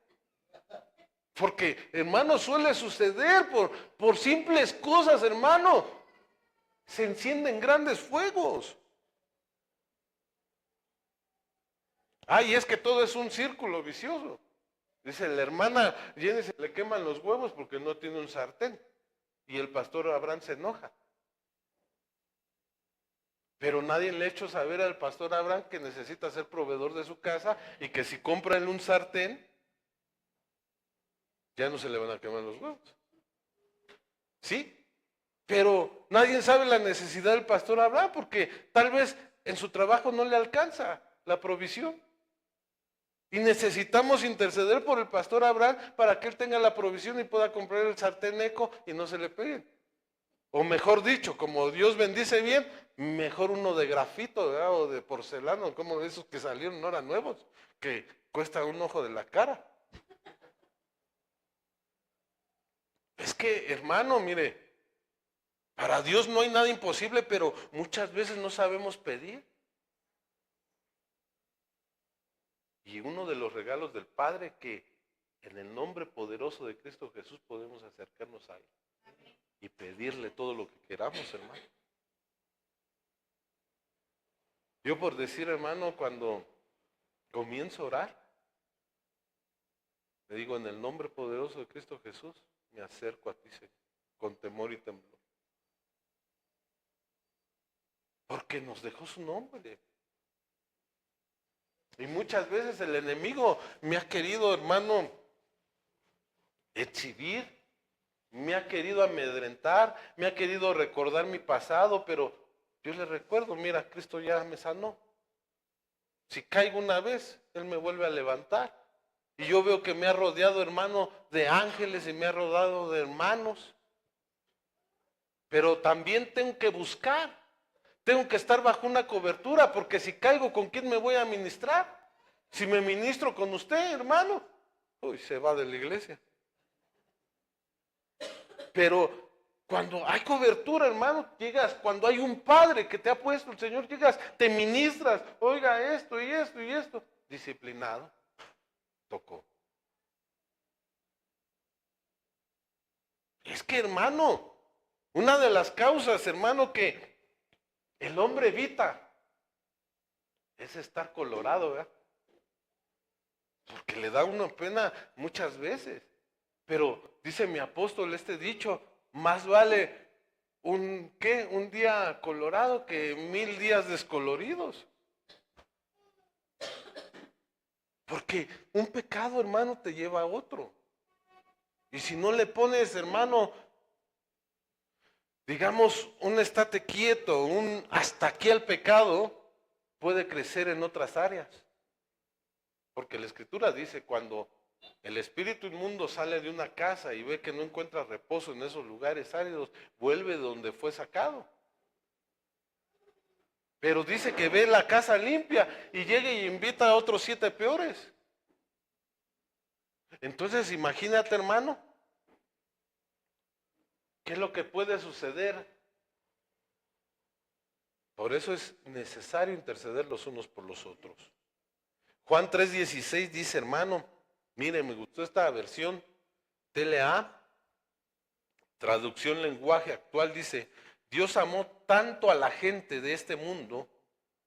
Porque, hermano, suele suceder por simples cosas, hermano. Se encienden grandes fuegos. Ay, es que todo es un círculo vicioso. Dice, la hermana Jenny se le queman los huevos porque no tiene un sartén. Y el pastor Abraham se enoja. Pero nadie le ha hecho saber al pastor Abraham que necesita ser proveedor de su casa y que si compra en un sartén, ya no se le van a quemar los huevos. ¿Sí? Pero nadie sabe la necesidad del pastor Abraham porque tal vez en su trabajo no le alcanza la provisión. Y necesitamos interceder por el pastor Abraham para que él tenga la provisión y pueda comprar el sartén eco y no se le peguen. O mejor dicho, como Dios bendice bien, mejor uno de grafito, ¿verdad? O de porcelana, como esos que salieron, no eran nuevos, que cuesta un ojo de la cara. Es que, hermano, mire, para Dios no hay nada imposible, pero muchas veces no sabemos pedir. Y uno de los regalos del Padre que en el nombre poderoso de Cristo Jesús podemos acercarnos a Él y pedirle todo lo que queramos, hermano. Yo por decir, hermano, cuando comienzo a orar, le digo en el nombre poderoso de Cristo Jesús, me acerco a ti, Señor, con temor y temblor. Porque nos dejó su nombre. Y muchas veces el enemigo me ha querido, hermano, exhibir, me ha querido amedrentar, me ha querido recordar mi pasado, pero yo le recuerdo, mira, Cristo ya me sanó. Si caigo una vez, Él me vuelve a levantar. Y yo veo que me ha rodeado, hermano, de ángeles y me ha rodeado de hermanos. Pero también tengo que buscar. Tengo que estar bajo una cobertura, porque si caigo, ¿con quién me voy a ministrar? Si me ministro con usted, hermano, uy, se va de la iglesia. Pero cuando hay cobertura, hermano, llegas, cuando hay un padre que te ha puesto el Señor, llegas, te ministras, oiga esto y esto y esto, disciplinado, tocó. Es que, hermano, una de las causas, hermano, que el hombre evita es estar colorado, ¿verdad? Porque le da una pena muchas veces. Pero dice mi apóstol este dicho, más vale un día colorado que 1000 días descoloridos. Porque un pecado, hermano, te lleva a otro. Y si no le pones, hermano, digamos, un estate quieto, un hasta aquí al pecado, puede crecer en otras áreas. Porque la Escritura dice, cuando el espíritu inmundo sale de una casa y ve que no encuentra reposo en esos lugares áridos, vuelve donde fue sacado. Pero dice que ve la casa limpia y llega y invita a otros 7 peores. Entonces imagínate, hermano, ¿qué es lo que puede suceder? Por eso es necesario interceder los unos por los otros. Juan 3:16 dice, hermano, mire, me gustó esta versión, TLA, traducción lenguaje actual, dice, Dios amó tanto a la gente de este mundo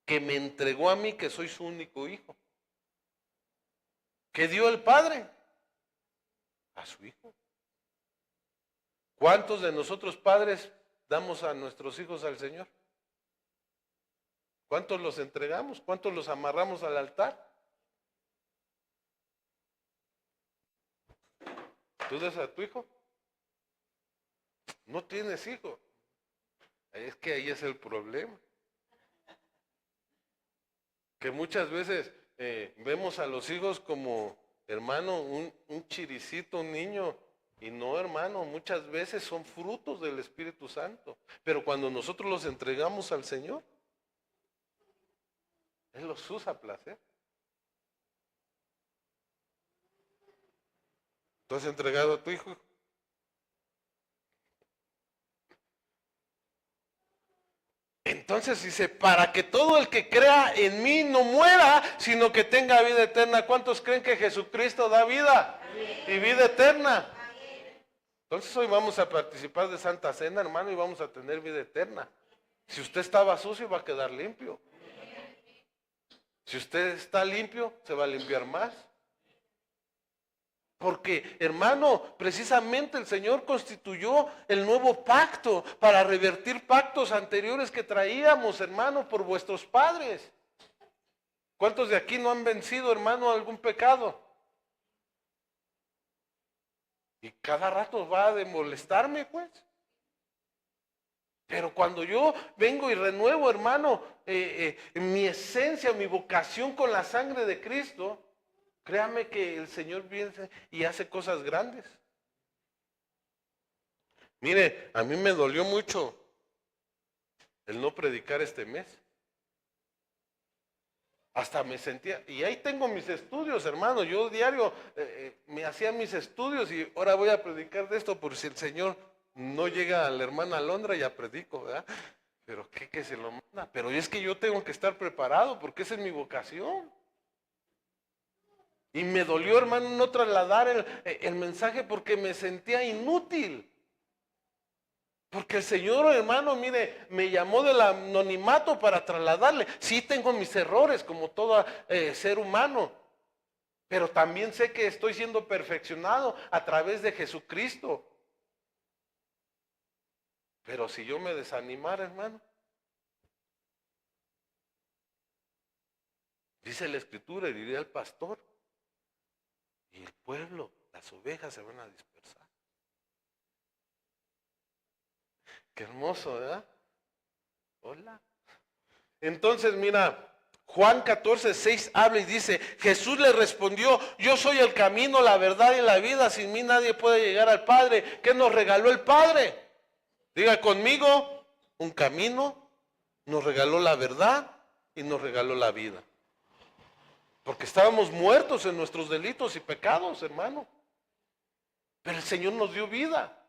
que me entregó a mí que soy su único hijo. ¿Qué dio el Padre? A su hijo. ¿Cuántos de nosotros padres damos a nuestros hijos al Señor? ¿Cuántos los entregamos? ¿Cuántos los amarramos al altar? ¿Tú das a tu hijo? No tienes hijo. Es que ahí es el problema. Que muchas veces vemos a los hijos como, hermano, un chiricito, un niño. Y no, hermano, muchas veces son frutos del Espíritu Santo. Pero cuando nosotros los entregamos al Señor, Él los usa a placer. ¿Tú has entregado a tu hijo? Entonces dice, para que todo el que crea en mí no muera, sino que tenga vida eterna. ¿Cuántos creen que Jesucristo da vida? Y vida eterna. Entonces hoy vamos a participar de Santa Cena, hermano, y vamos a tener vida eterna. Si usted estaba sucio, va a quedar limpio. Si usted está limpio, se va a limpiar más. Porque, hermano, precisamente el Señor constituyó el nuevo pacto para revertir pactos anteriores que traíamos, hermano, por vuestros padres. ¿Cuántos de aquí no han vencido, hermano, algún pecado? Y cada rato va de molestarme, pues. Pero cuando yo vengo y renuevo, hermano, mi esencia, mi vocación con la sangre de Cristo, créame que el Señor viene y hace cosas grandes. Mire, a mí me dolió mucho el no predicar este mes. Hasta me sentía, y ahí tengo mis estudios, hermano. Yo diario me hacía mis estudios y ahora voy a predicar de esto por si el Señor no llega a la hermana Alondra, ya predico, ¿verdad? Pero ¿qué que se lo manda? Pero es que yo tengo que estar preparado porque esa es mi vocación. Y me dolió, hermano, no trasladar el mensaje porque me sentía inútil. Porque el Señor, hermano, mire, me llamó del anonimato para trasladarle. Sí tengo mis errores como todo ser humano, pero también sé que estoy siendo perfeccionado a través de Jesucristo. Pero si yo me desanimara, hermano, dice la Escritura, y diría el pastor, y el pueblo, las ovejas se van a dispersar. Qué hermoso, ¿verdad? Hola. Entonces, mira, Juan 14:6 habla y dice, Jesús le respondió, yo soy el camino, la verdad y la vida, sin mí nadie puede llegar al Padre. ¿Qué nos regaló el Padre? Diga conmigo, un camino, nos regaló la verdad y nos regaló la vida. Porque estábamos muertos en nuestros delitos y pecados, hermano. Pero el Señor nos dio vida.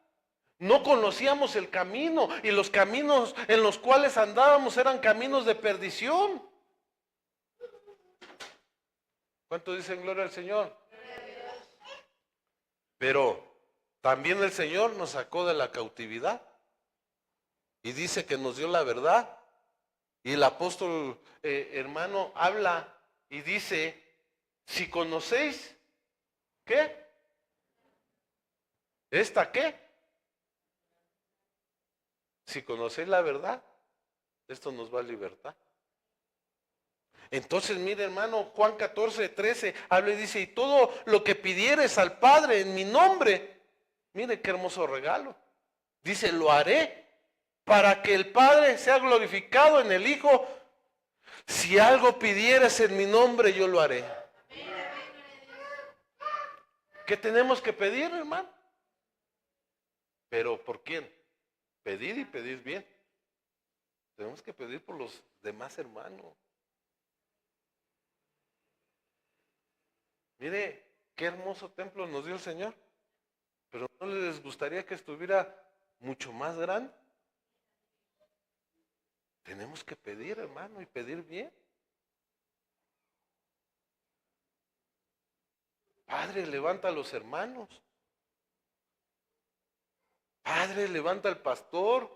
No conocíamos el camino y los caminos en los cuales andábamos eran caminos de perdición. ¿Cuántos dicen gloria al Señor? Pero también el Señor nos sacó de la cautividad y dice que nos dio la verdad. Y el apóstol hermano habla y dice, si conocéis, ¿qué? ¿Esta qué? Si conocéis la verdad, esto nos va a libertad. Entonces, mire hermano, Juan 14:13 habla y dice, y todo lo que pidieres al Padre en mi nombre, mire qué hermoso regalo. Dice, lo haré para que el Padre sea glorificado en el Hijo. Si algo pidieres en mi nombre, yo lo haré. ¿Qué tenemos que pedir, hermano? ¿Pero por quién? Pedir y pedir bien. Tenemos que pedir por los demás hermanos. Mire, qué hermoso templo nos dio el Señor. Pero ¿no les gustaría que estuviera mucho más grande? Tenemos que pedir, hermano, y pedir bien. Padre, levanta a los hermanos. Padre, levanta al pastor.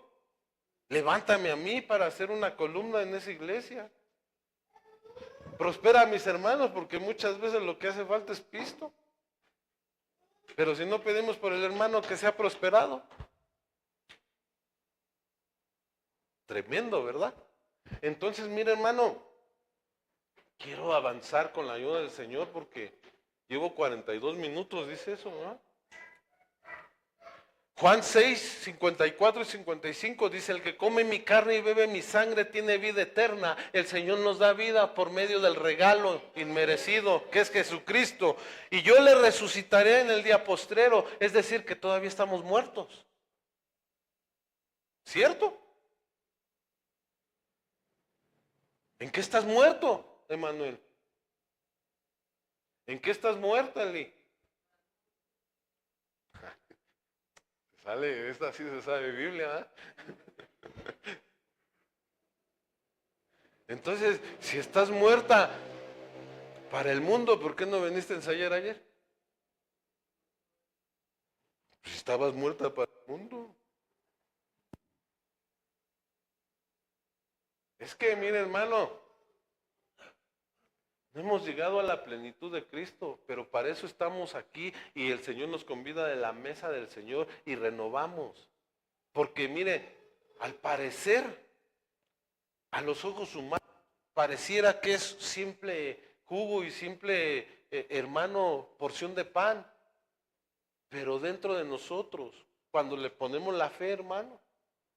Levántame a mí para hacer una columna en esa iglesia. Prospera a mis hermanos porque muchas veces lo que hace falta es pisto. Pero si no pedimos por el hermano que sea prosperado. Tremendo, ¿verdad? Entonces, mire hermano, quiero avanzar con la ayuda del Señor porque llevo 42 minutos, dice eso, ¿no? Juan 6:54 y 55 dice, el que come mi carne y bebe mi sangre tiene vida eterna. El Señor nos da vida por medio del regalo inmerecido que es Jesucristo. Y yo le resucitaré en el día postrero, es decir, que todavía estamos muertos. ¿Cierto? ¿En qué estás muerto, Emanuel? ¿En qué estás muerta, Eli? Ale, esta sí se sabe Biblia, ¿ah? Entonces, si estás muerta para el mundo, ¿por qué no viniste a ensayar ayer? Pues estabas muerta para el mundo. Es que, mire, hermano, no hemos llegado a la plenitud de Cristo, pero para eso estamos aquí y el Señor nos convida de la mesa del Señor y renovamos. Porque mire, al parecer, a los ojos humanos, pareciera que es simple jugo y simple, hermano, porción de pan. Pero dentro de nosotros, cuando le ponemos la fe, hermano,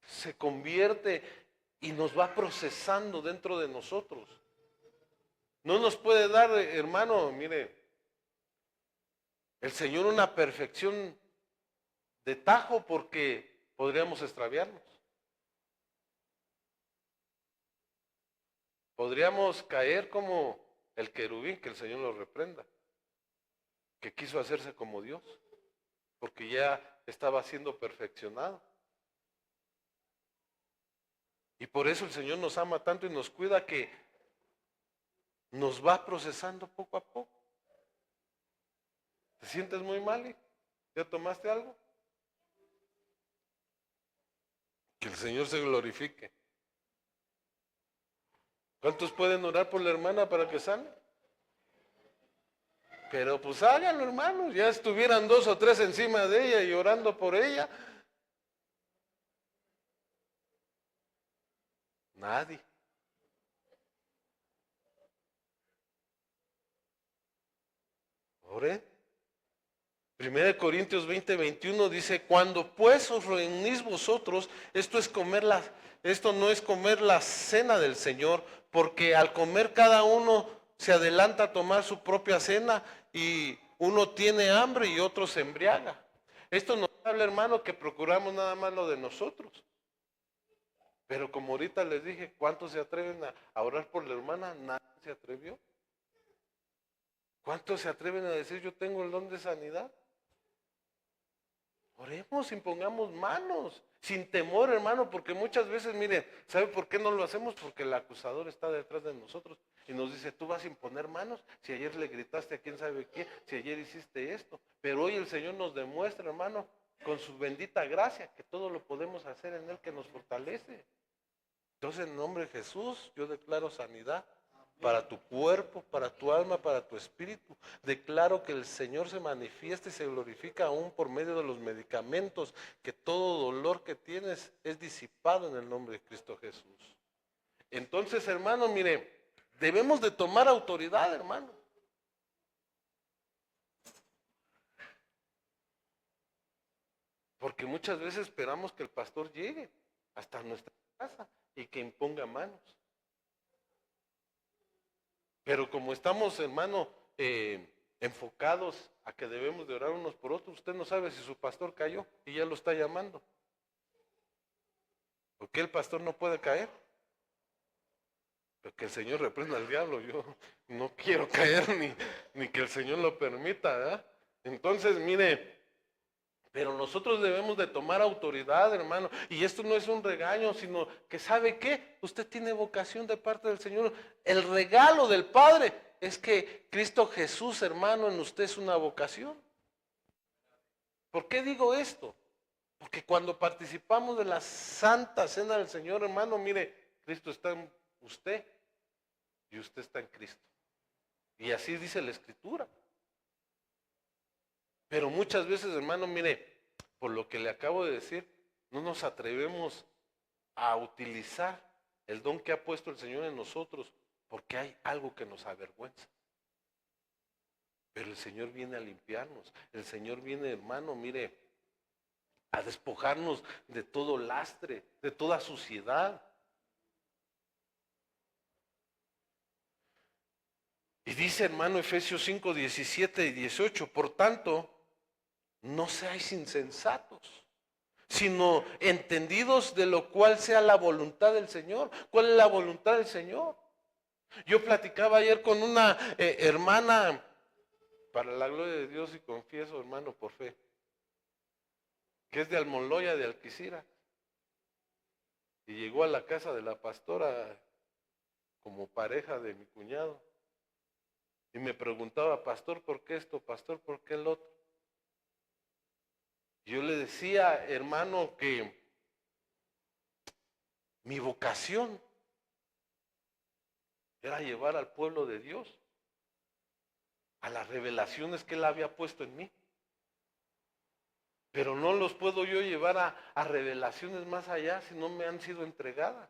se convierte y nos va procesando dentro de nosotros. No nos puede dar, hermano, mire, el Señor una perfección de tajo porque podríamos extraviarnos. Podríamos caer como el querubín, que el Señor lo reprenda, que quiso hacerse como Dios, porque ya estaba siendo perfeccionado. Y por eso el Señor nos ama tanto y nos cuida que nos va procesando poco a poco. ¿Te sientes muy mal? ¿Ya tomaste algo? Que el Señor se glorifique. ¿Cuántos pueden orar por la hermana para que sane? Pero pues háganlo, hermanos. Ya estuvieran 2 o 3 encima de ella y orando por ella. Nadie. Ore. 1 Corintios 20:21 dice, cuando pues os reunís vosotros, esto no es comer la cena del Señor, porque al comer cada uno se adelanta a tomar su propia cena y uno tiene hambre y otro se embriaga. Esto nos habla, hermano, que procuramos nada más lo de nosotros. Pero como ahorita les dije, ¿cuántos se atreven a orar por la hermana? Nadie se atrevió. ¿Cuántos se atreven a decir yo tengo el don de sanidad? Oremos, impongamos manos, sin temor, hermano, porque muchas veces, mire, ¿sabe por qué no lo hacemos? Porque el acusador está detrás de nosotros y nos dice, tú vas a imponer manos, si ayer le gritaste a quién sabe quién, si ayer hiciste esto, pero hoy el Señor nos demuestra, hermano, con su bendita gracia, que todo lo podemos hacer en Él que nos fortalece. Entonces, en nombre de Jesús, yo declaro sanidad para tu cuerpo, para tu alma, para tu espíritu. Declaro que el Señor se manifiesta y se glorifica aún por medio de los medicamentos, que todo dolor que tienes es disipado en el nombre de Cristo Jesús. Entonces, hermano, mire, debemos de tomar autoridad, hermano. Porque muchas veces esperamos que el pastor llegue hasta nuestra casa y que imponga manos. Pero como estamos, hermano, enfocados a que debemos de orar unos por otros, usted no sabe si su pastor cayó y ya lo está llamando. ¿Por qué el pastor no puede caer? Pero que el Señor reprenda al diablo. Yo no quiero caer ni que el Señor lo permita, ¿verdad? Entonces, mire, pero nosotros debemos de tomar autoridad, hermano. Y esto no es un regaño, sino que ¿sabe qué? Usted tiene vocación de parte del Señor. El regalo del Padre es que Cristo Jesús, hermano, en usted es una vocación. ¿Por qué digo esto? Porque cuando participamos de la Santa Cena del Señor, hermano, mire, Cristo está en usted y usted está en Cristo. Y así dice la Escritura. Pero muchas veces, hermano, mire, por lo que le acabo de decir, no nos atrevemos a utilizar el don que ha puesto el Señor en nosotros, porque hay algo que nos avergüenza. Pero el Señor viene a limpiarnos, el Señor viene, hermano, mire, a despojarnos de todo lastre, de toda suciedad. Y dice, hermano, Efesios 5, 17 y 18, por tanto, no seáis insensatos, sino entendidos de lo cual sea la voluntad del Señor. ¿Cuál es la voluntad del Señor? Yo platicaba ayer con una hermana, para la gloria de Dios y confieso, hermano, por fe, que es de Almoloya de Alquicira. Y llegó a la casa de la pastora como pareja de mi cuñado. Y me preguntaba, pastor, ¿por qué esto? Pastor, ¿por qué el otro? Y yo le decía, hermano, que mi vocación era llevar al pueblo de Dios a las revelaciones que Él había puesto en mí. Pero no los puedo yo llevar a revelaciones más allá si no me han sido entregadas.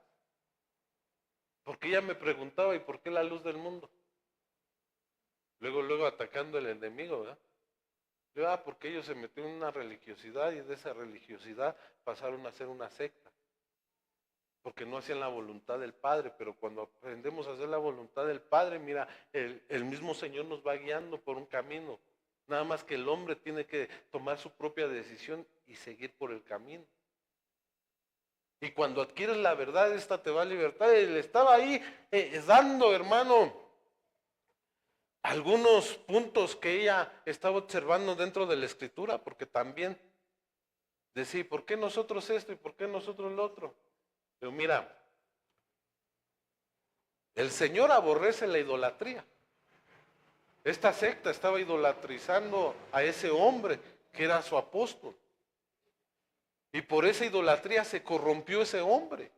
Porque ella me preguntaba, ¿y por qué la luz del mundo? Luego atacando al enemigo, ¿verdad? Yo, porque ellos se metieron en una religiosidad y de esa religiosidad pasaron a ser una secta. Porque no hacían la voluntad del Padre, pero cuando aprendemos a hacer la voluntad del Padre, mira, el mismo Señor nos va guiando por un camino. Nada más que el hombre tiene que tomar su propia decisión y seguir por el camino. Y cuando adquieres la verdad, esta te va a libertar. Él estaba ahí dando, hermano, algunos puntos que ella estaba observando dentro de la Escritura, porque también decía, ¿por qué nosotros esto y por qué nosotros lo otro? Pero mira, el Señor aborrece la idolatría. Esta secta estaba idolatrizando a ese hombre que era su apóstol. Y por esa idolatría se corrompió ese hombre.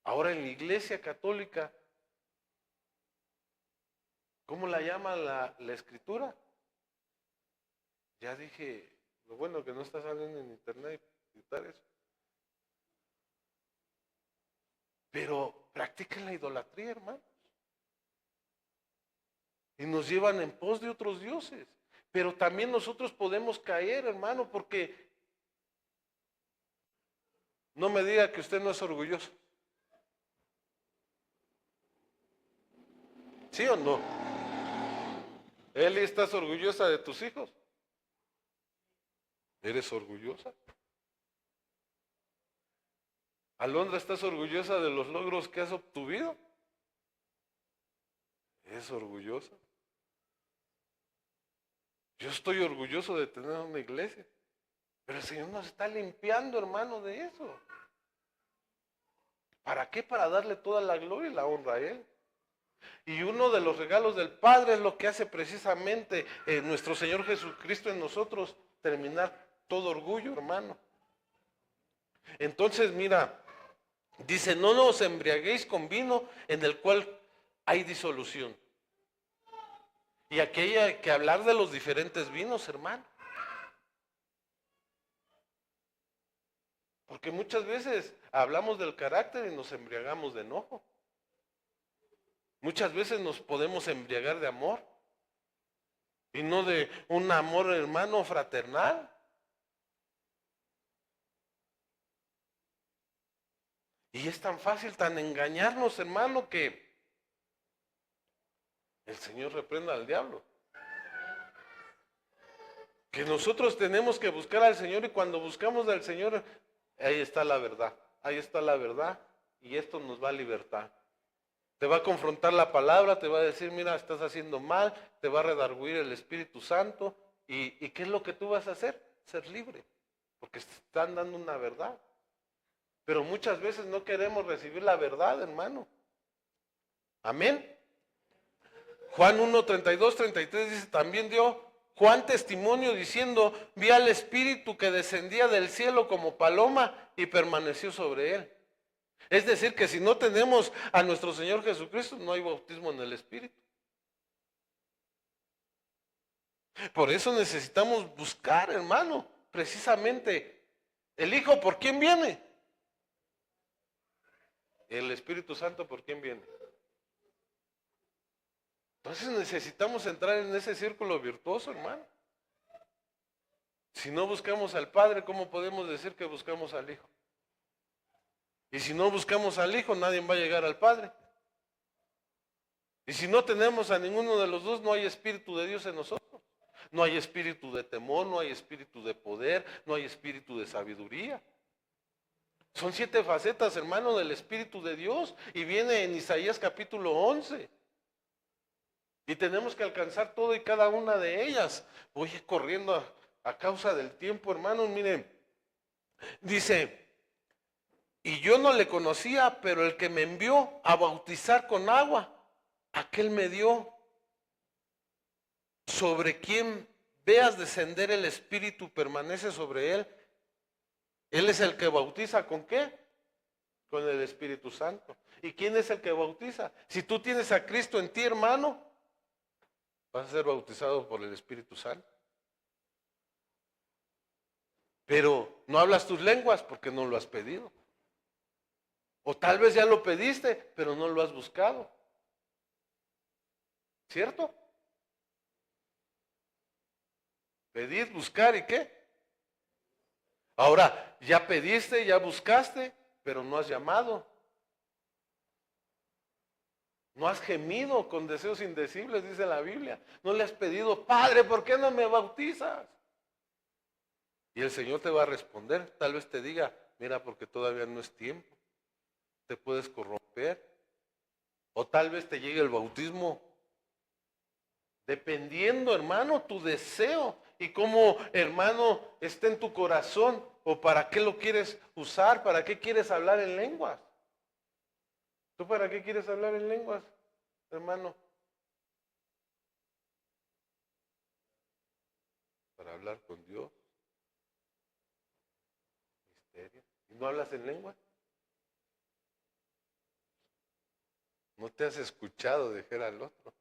Ahora en la Iglesia Católica, ¿cómo la llama la Escritura? Ya dije, lo bueno que no está saliendo en internet y tal eso. Pero practican la idolatría, hermanos. Y nos llevan en pos de otros dioses. Pero también nosotros podemos caer, hermano, porque no me diga que usted no es orgulloso. ¿Sí o no? Eli, ¿estás orgullosa de tus hijos? ¿Eres orgullosa? Alondra, ¿estás orgullosa de los logros que has obtenido? ¿Es orgullosa? Yo estoy orgulloso de tener una iglesia, pero el Señor nos está limpiando, hermano, de eso. ¿Para qué? Para darle toda la gloria y la honra a Él. Y uno de los regalos del Padre es lo que hace precisamente nuestro Señor Jesucristo en nosotros, terminar todo orgullo, hermano. Entonces, mira, dice, no os embriaguéis con vino en el cual hay disolución. Y aquí hay que hablar de los diferentes vinos, hermano. Porque muchas veces hablamos del carácter y nos embriagamos de enojo. Muchas veces nos podemos embriagar de amor. Y no de un amor, hermano, fraternal. Y es tan fácil, tan engañarnos, hermano, que el Señor reprenda al diablo. Que nosotros tenemos que buscar al Señor y cuando buscamos al Señor, ahí está la verdad. Ahí está la verdad y esto nos va a libertar. Te va a confrontar la palabra, te va a decir, mira, estás haciendo mal, te va a redarguir el Espíritu Santo. ¿Y qué es lo que tú vas a hacer? Ser libre, porque te están dando una verdad. Pero muchas veces no queremos recibir la verdad, hermano. Amén. Juan 1, 32, 33 dice, también dio Juan testimonio diciendo, vi al Espíritu que descendía del cielo como paloma y permaneció sobre él. Es decir, que si no tenemos a nuestro Señor Jesucristo, no hay bautismo en el Espíritu. Por eso necesitamos buscar, hermano, precisamente, el Hijo, ¿por quién viene? El Espíritu Santo, ¿por quién viene? Entonces necesitamos entrar en ese círculo virtuoso, hermano. Si no buscamos al Padre, ¿cómo podemos decir que buscamos al Hijo? Y si no buscamos al Hijo, nadie va a llegar al Padre. Y si no tenemos a ninguno de los dos, no hay Espíritu de Dios en nosotros. No hay espíritu de temor, no hay espíritu de poder, no hay espíritu de sabiduría. Son 7 facetas, hermano, del Espíritu de Dios. Y viene en Isaías capítulo 11. Y tenemos que alcanzar todo y cada una de ellas. Voy corriendo a causa del tiempo, hermanos, miren, dice, y yo no le conocía, pero el que me envió a bautizar con agua, aquel me dio, sobre quien veas descender el Espíritu, permanece sobre él. Él es el que bautiza, ¿con qué? Con el Espíritu Santo. ¿Y quién es el que bautiza? Si tú tienes a Cristo en ti, hermano, vas a ser bautizado por el Espíritu Santo. Pero no hablas tus lenguas porque no lo has pedido. O tal vez ya lo pediste, pero no lo has buscado. ¿Cierto? Pedid, buscar y qué. Ahora, ya pediste, ya buscaste, pero no has llamado. No has gemido con deseos indecibles, dice la Biblia. No le has pedido, Padre, ¿por qué no me bautizas? Y el Señor te va a responder. Tal vez te diga, mira, porque todavía no es tiempo. Te puedes corromper. O tal vez te llegue el bautismo. Dependiendo, hermano, tu deseo y cómo, hermano, esté en tu corazón. O para qué lo quieres usar, para qué quieres hablar en lenguas. ¿Tú para qué quieres hablar en lenguas, hermano? Para hablar con Dios. Misterio. ¿Y no hablas en lengua? No te has escuchado, dijera al otro.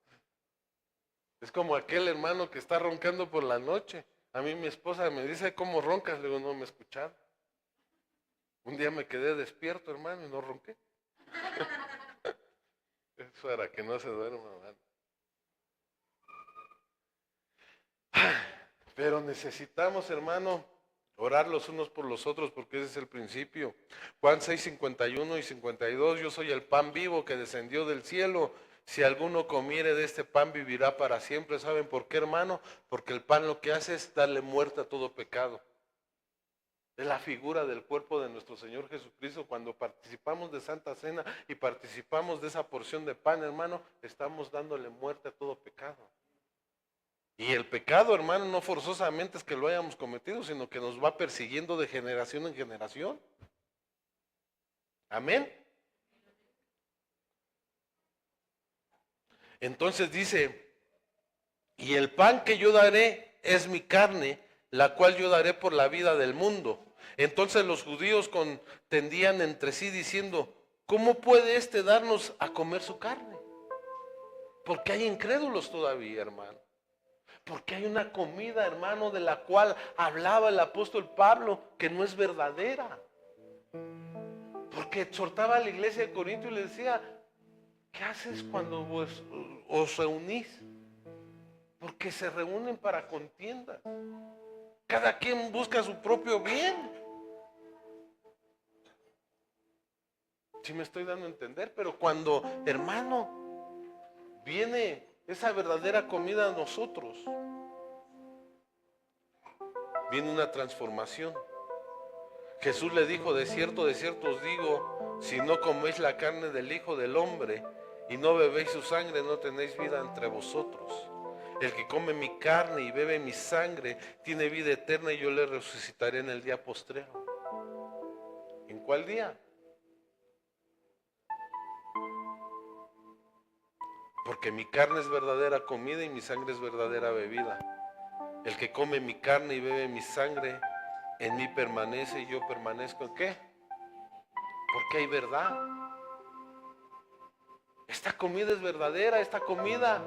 Es como aquel hermano que está roncando por la noche. A mí mi esposa me dice, ¿cómo roncas? Le digo, no me he escuchado. Un día me quedé despierto, hermano, y no ronqué. Es para que no se duerma, hermano. Pero necesitamos, hermano, orar los unos por los otros, porque ese es el principio. Juan 6, 51 y 52, yo soy el pan vivo que descendió del cielo. Si alguno comiere de este pan vivirá para siempre. ¿Saben por qué, hermano? Porque el pan lo que hace es darle muerte a todo pecado. Es la figura del cuerpo de nuestro Señor Jesucristo. Cuando participamos de Santa Cena y participamos de esa porción de pan, hermano, estamos dándole muerte a todo pecado. Y el pecado, hermano, no forzosamente es que lo hayamos cometido, sino que nos va persiguiendo de generación en generación. Amén. Entonces dice, y el pan que yo daré es mi carne, la cual yo daré por la vida del mundo. Entonces los judíos contendían entre sí diciendo, ¿cómo puede éste darnos a comer su carne? Porque hay incrédulos todavía, hermano. Porque hay una comida, hermano, de la cual hablaba el apóstol Pablo, que no es verdadera. Porque exhortaba a la iglesia de Corinto y le decía, ¿qué haces cuando os reunís? Porque se reúnen para contiendas. Cada quien busca su propio bien. Si me estoy dando a entender, pero cuando, hermano, viene esa verdadera comida a nosotros, viene una transformación. Jesús le dijo, de cierto os digo, si no coméis la carne del Hijo del Hombre y no bebéis su sangre, no tenéis vida entre vosotros. El que come mi carne y bebe mi sangre tiene vida eterna y yo le resucitaré en el día postrero. ¿En cuál día? Porque mi carne es verdadera comida y mi sangre es verdadera bebida. El que come mi carne y bebe mi sangre, en mí permanece y yo permanezco. ¿En qué? Porque hay verdad. Esta comida es verdadera, esta comida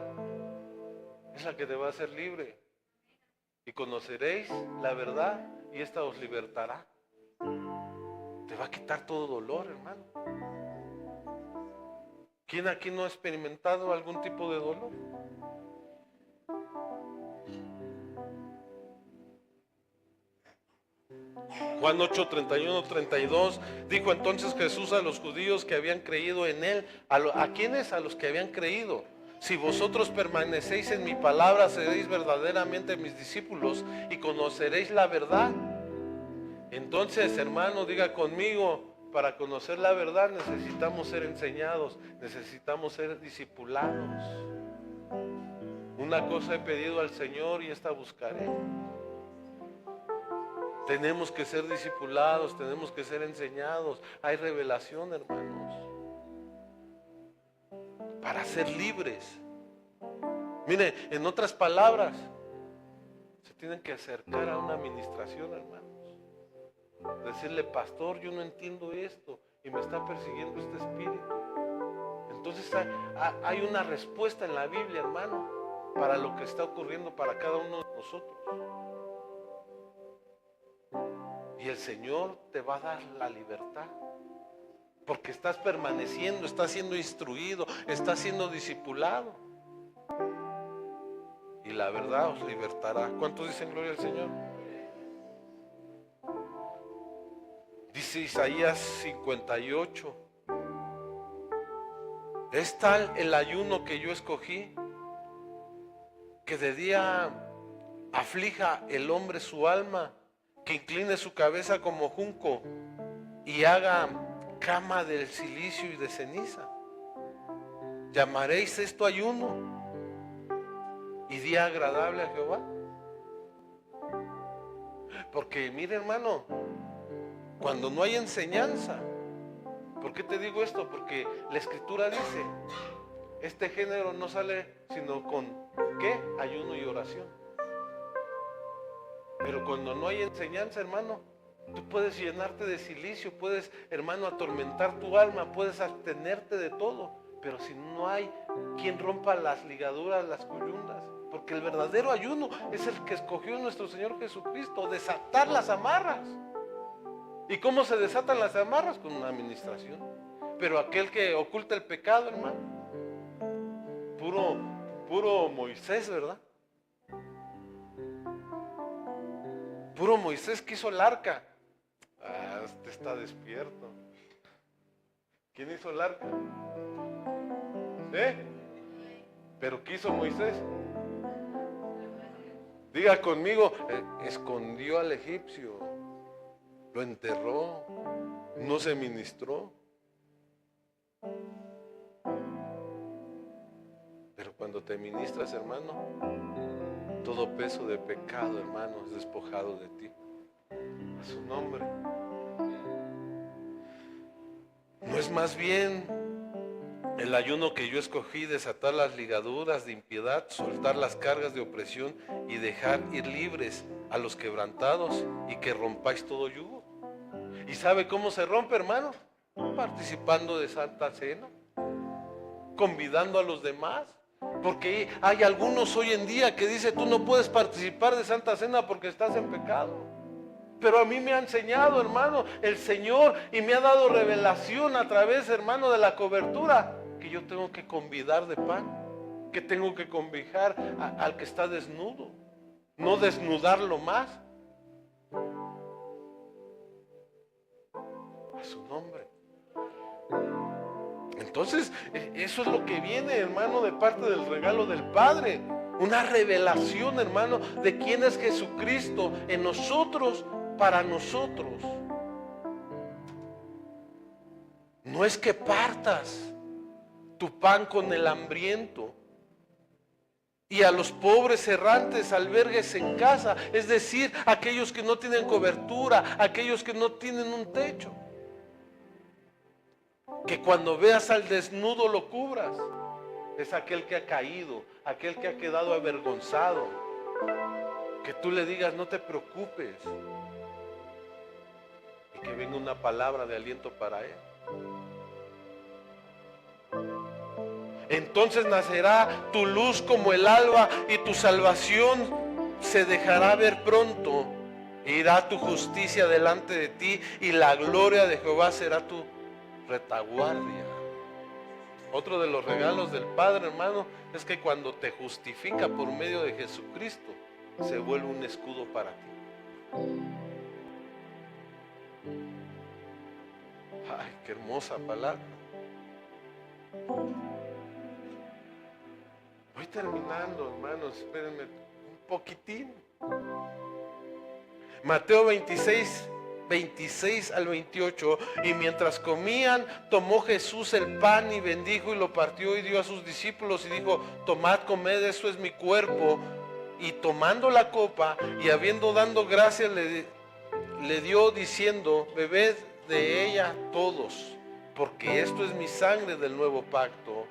es la que te va a hacer libre. Y conoceréis la verdad y esta os libertará. Te va a quitar todo dolor, hermano. ¿Quién aquí no ha experimentado algún tipo de dolor? Juan 8, 31, 32, dijo entonces Jesús a los judíos que habían creído en él. ¿A quiénes? A los que habían creído. Si vosotros permanecéis en mi palabra, seréis verdaderamente mis discípulos y conoceréis la verdad. Entonces, hermano, diga conmigo, para conocer la verdad necesitamos ser enseñados, necesitamos ser discipulados. Una cosa he pedido al Señor y esta buscaré. Tenemos que ser discipulados, tenemos que ser enseñados. Hay revelación, hermanos, para ser libres. Mire, en otras palabras, se tienen que acercar a una administración, hermanos. Decirle: pastor, yo no entiendo esto y me está persiguiendo este espíritu. Entonces hay una respuesta en la Biblia, hermano, para lo que está ocurriendo para cada uno de nosotros. Y el Señor te va a dar la libertad, porque estás permaneciendo, estás siendo instruido, estás siendo discipulado. Y la verdad os libertará. ¿Cuántos dicen gloria al Señor? Dice Isaías 58: es tal el ayuno que yo escogí, que de día aflija el hombre su alma, que incline su cabeza como junco y haga cama del silicio y de ceniza. ¿Llamaréis esto ayuno y día agradable a Jehová? Porque mire, hermano, cuando no hay enseñanza, ¿por qué te digo esto? Porque la Escritura dice: este género no sale sino con ¿qué? Ayuno y oración. Pero cuando no hay enseñanza, hermano, tú puedes llenarte de silicio, puedes, hermano, atormentar tu alma, puedes abstenerte de todo, pero si no hay quien rompa las ligaduras, las coyundas. Porque el verdadero ayuno es el que escogió nuestro Señor Jesucristo: desatar las amarras. ¿Y cómo se desatan las amarras? Con una administración. Pero aquel que oculta el pecado, hermano, puro Moisés, ¿verdad? Puro Moisés que hizo el arca. Este está despierto. ¿Quién hizo el arca? ¿Pero qué hizo Moisés? Diga conmigo: escondió al egipcio, lo enterró, no se ministró. Pero cuando te ministras, hermano, todo peso de pecado, hermano, es despojado de ti. A su nombre. ¿No es más bien el ayuno que yo escogí desatar las ligaduras de impiedad, soltar las cargas de opresión y dejar ir libres a los quebrantados, y que rompáis todo yugo? ¿Y sabe cómo se rompe, hermano? Participando de Santa Cena, convidando a los demás. Porque hay algunos hoy en día que dicen: tú no puedes participar de Santa Cena porque estás en pecado. Pero a mí me ha enseñado, hermano, el Señor, y me ha dado revelación a través, hermano, de la cobertura, que yo tengo que convidar de pan, que tengo que convidar al que está desnudo, no desnudarlo más. A su nombre. Entonces, eso es lo que viene, hermano, de parte del regalo del Padre. Una revelación, hermano, de quién es Jesucristo en nosotros, para nosotros. No es que partas tu pan con el hambriento y a los pobres errantes albergues en casa, es decir, aquellos que no tienen cobertura, aquellos que no tienen un techo. Que cuando veas al desnudo lo cubras. Es aquel que ha caído, aquel que ha quedado avergonzado. Que tú le digas: no te preocupes. Y que venga una palabra de aliento para él. Entonces nacerá tu luz como el alba, y tu salvación se dejará ver pronto. Irá tu justicia delante de ti, y la gloria de Jehová será tu retaguardia. Otro de los regalos del Padre, hermano, es que cuando te justifica por medio de Jesucristo, se vuelve un escudo para ti. Ay, qué hermosa palabra. Voy terminando, hermanos, espérenme un poquitín. Mateo 26 al 28, y mientras comían, tomó Jesús el pan y bendijo y lo partió y dio a sus discípulos y dijo: tomad, comed, esto es mi cuerpo. Y tomando la copa y habiendo dado gracias, le dio diciendo: bebed de ella todos, porque esto es mi sangre del nuevo pacto.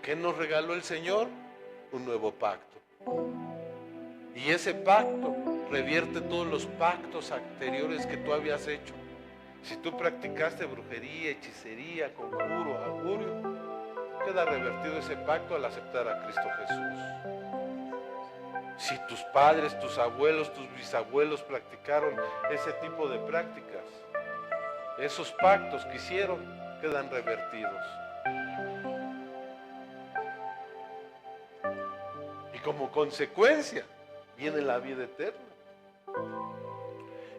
¿Qué nos regaló el Señor? Un nuevo pacto. Y ese pacto revierte todos los pactos anteriores que tú habías hecho. Si tú practicaste brujería, hechicería, conjuro, augurio, queda revertido ese pacto al aceptar a Cristo Jesús. Si tus padres, tus abuelos, tus bisabuelos practicaron ese tipo de prácticas, esos pactos que hicieron quedan revertidos. Y como consecuencia viene la vida eterna.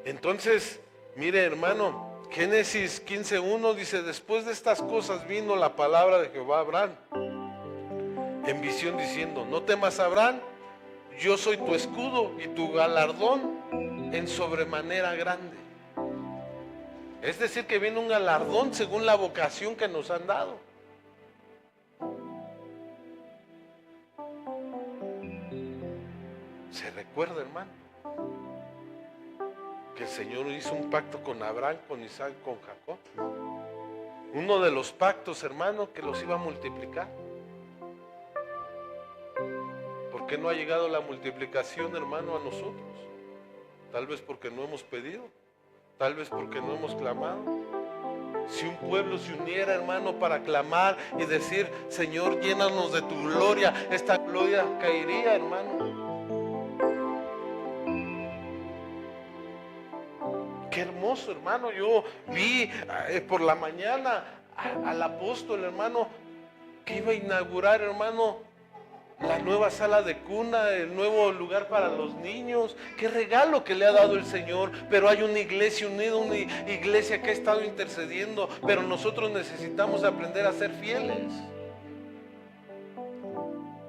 Entonces, mire, hermano, Génesis 15:1 dice: después de estas cosas vino la palabra de Jehová a Abraham en visión diciendo: no temas, Abraham, yo soy tu escudo y tu galardón en sobremanera grande. Es decir, que viene un galardón según la vocación que nos han dado. Se recuerda, hermano, que el Señor hizo un pacto con Abraham, con Isaac, con Jacob. Uno de los pactos, hermano, que los iba a multiplicar. ¿Por qué no ha llegado la multiplicación, hermano, a nosotros? Tal vez porque no hemos pedido, tal vez porque no hemos clamado. Si un pueblo se uniera, hermano, para clamar y decir: Señor, llénanos de tu gloria, esta gloria caería, hermano. Qué hermoso, hermano. Yo vi por la mañana al apóstol, hermano, que iba a inaugurar, hermano, la nueva sala de cuna, el nuevo lugar para los niños. Qué regalo que le ha dado el Señor. Pero hay una iglesia unida, una iglesia que ha estado intercediendo. Pero nosotros necesitamos aprender a ser fieles.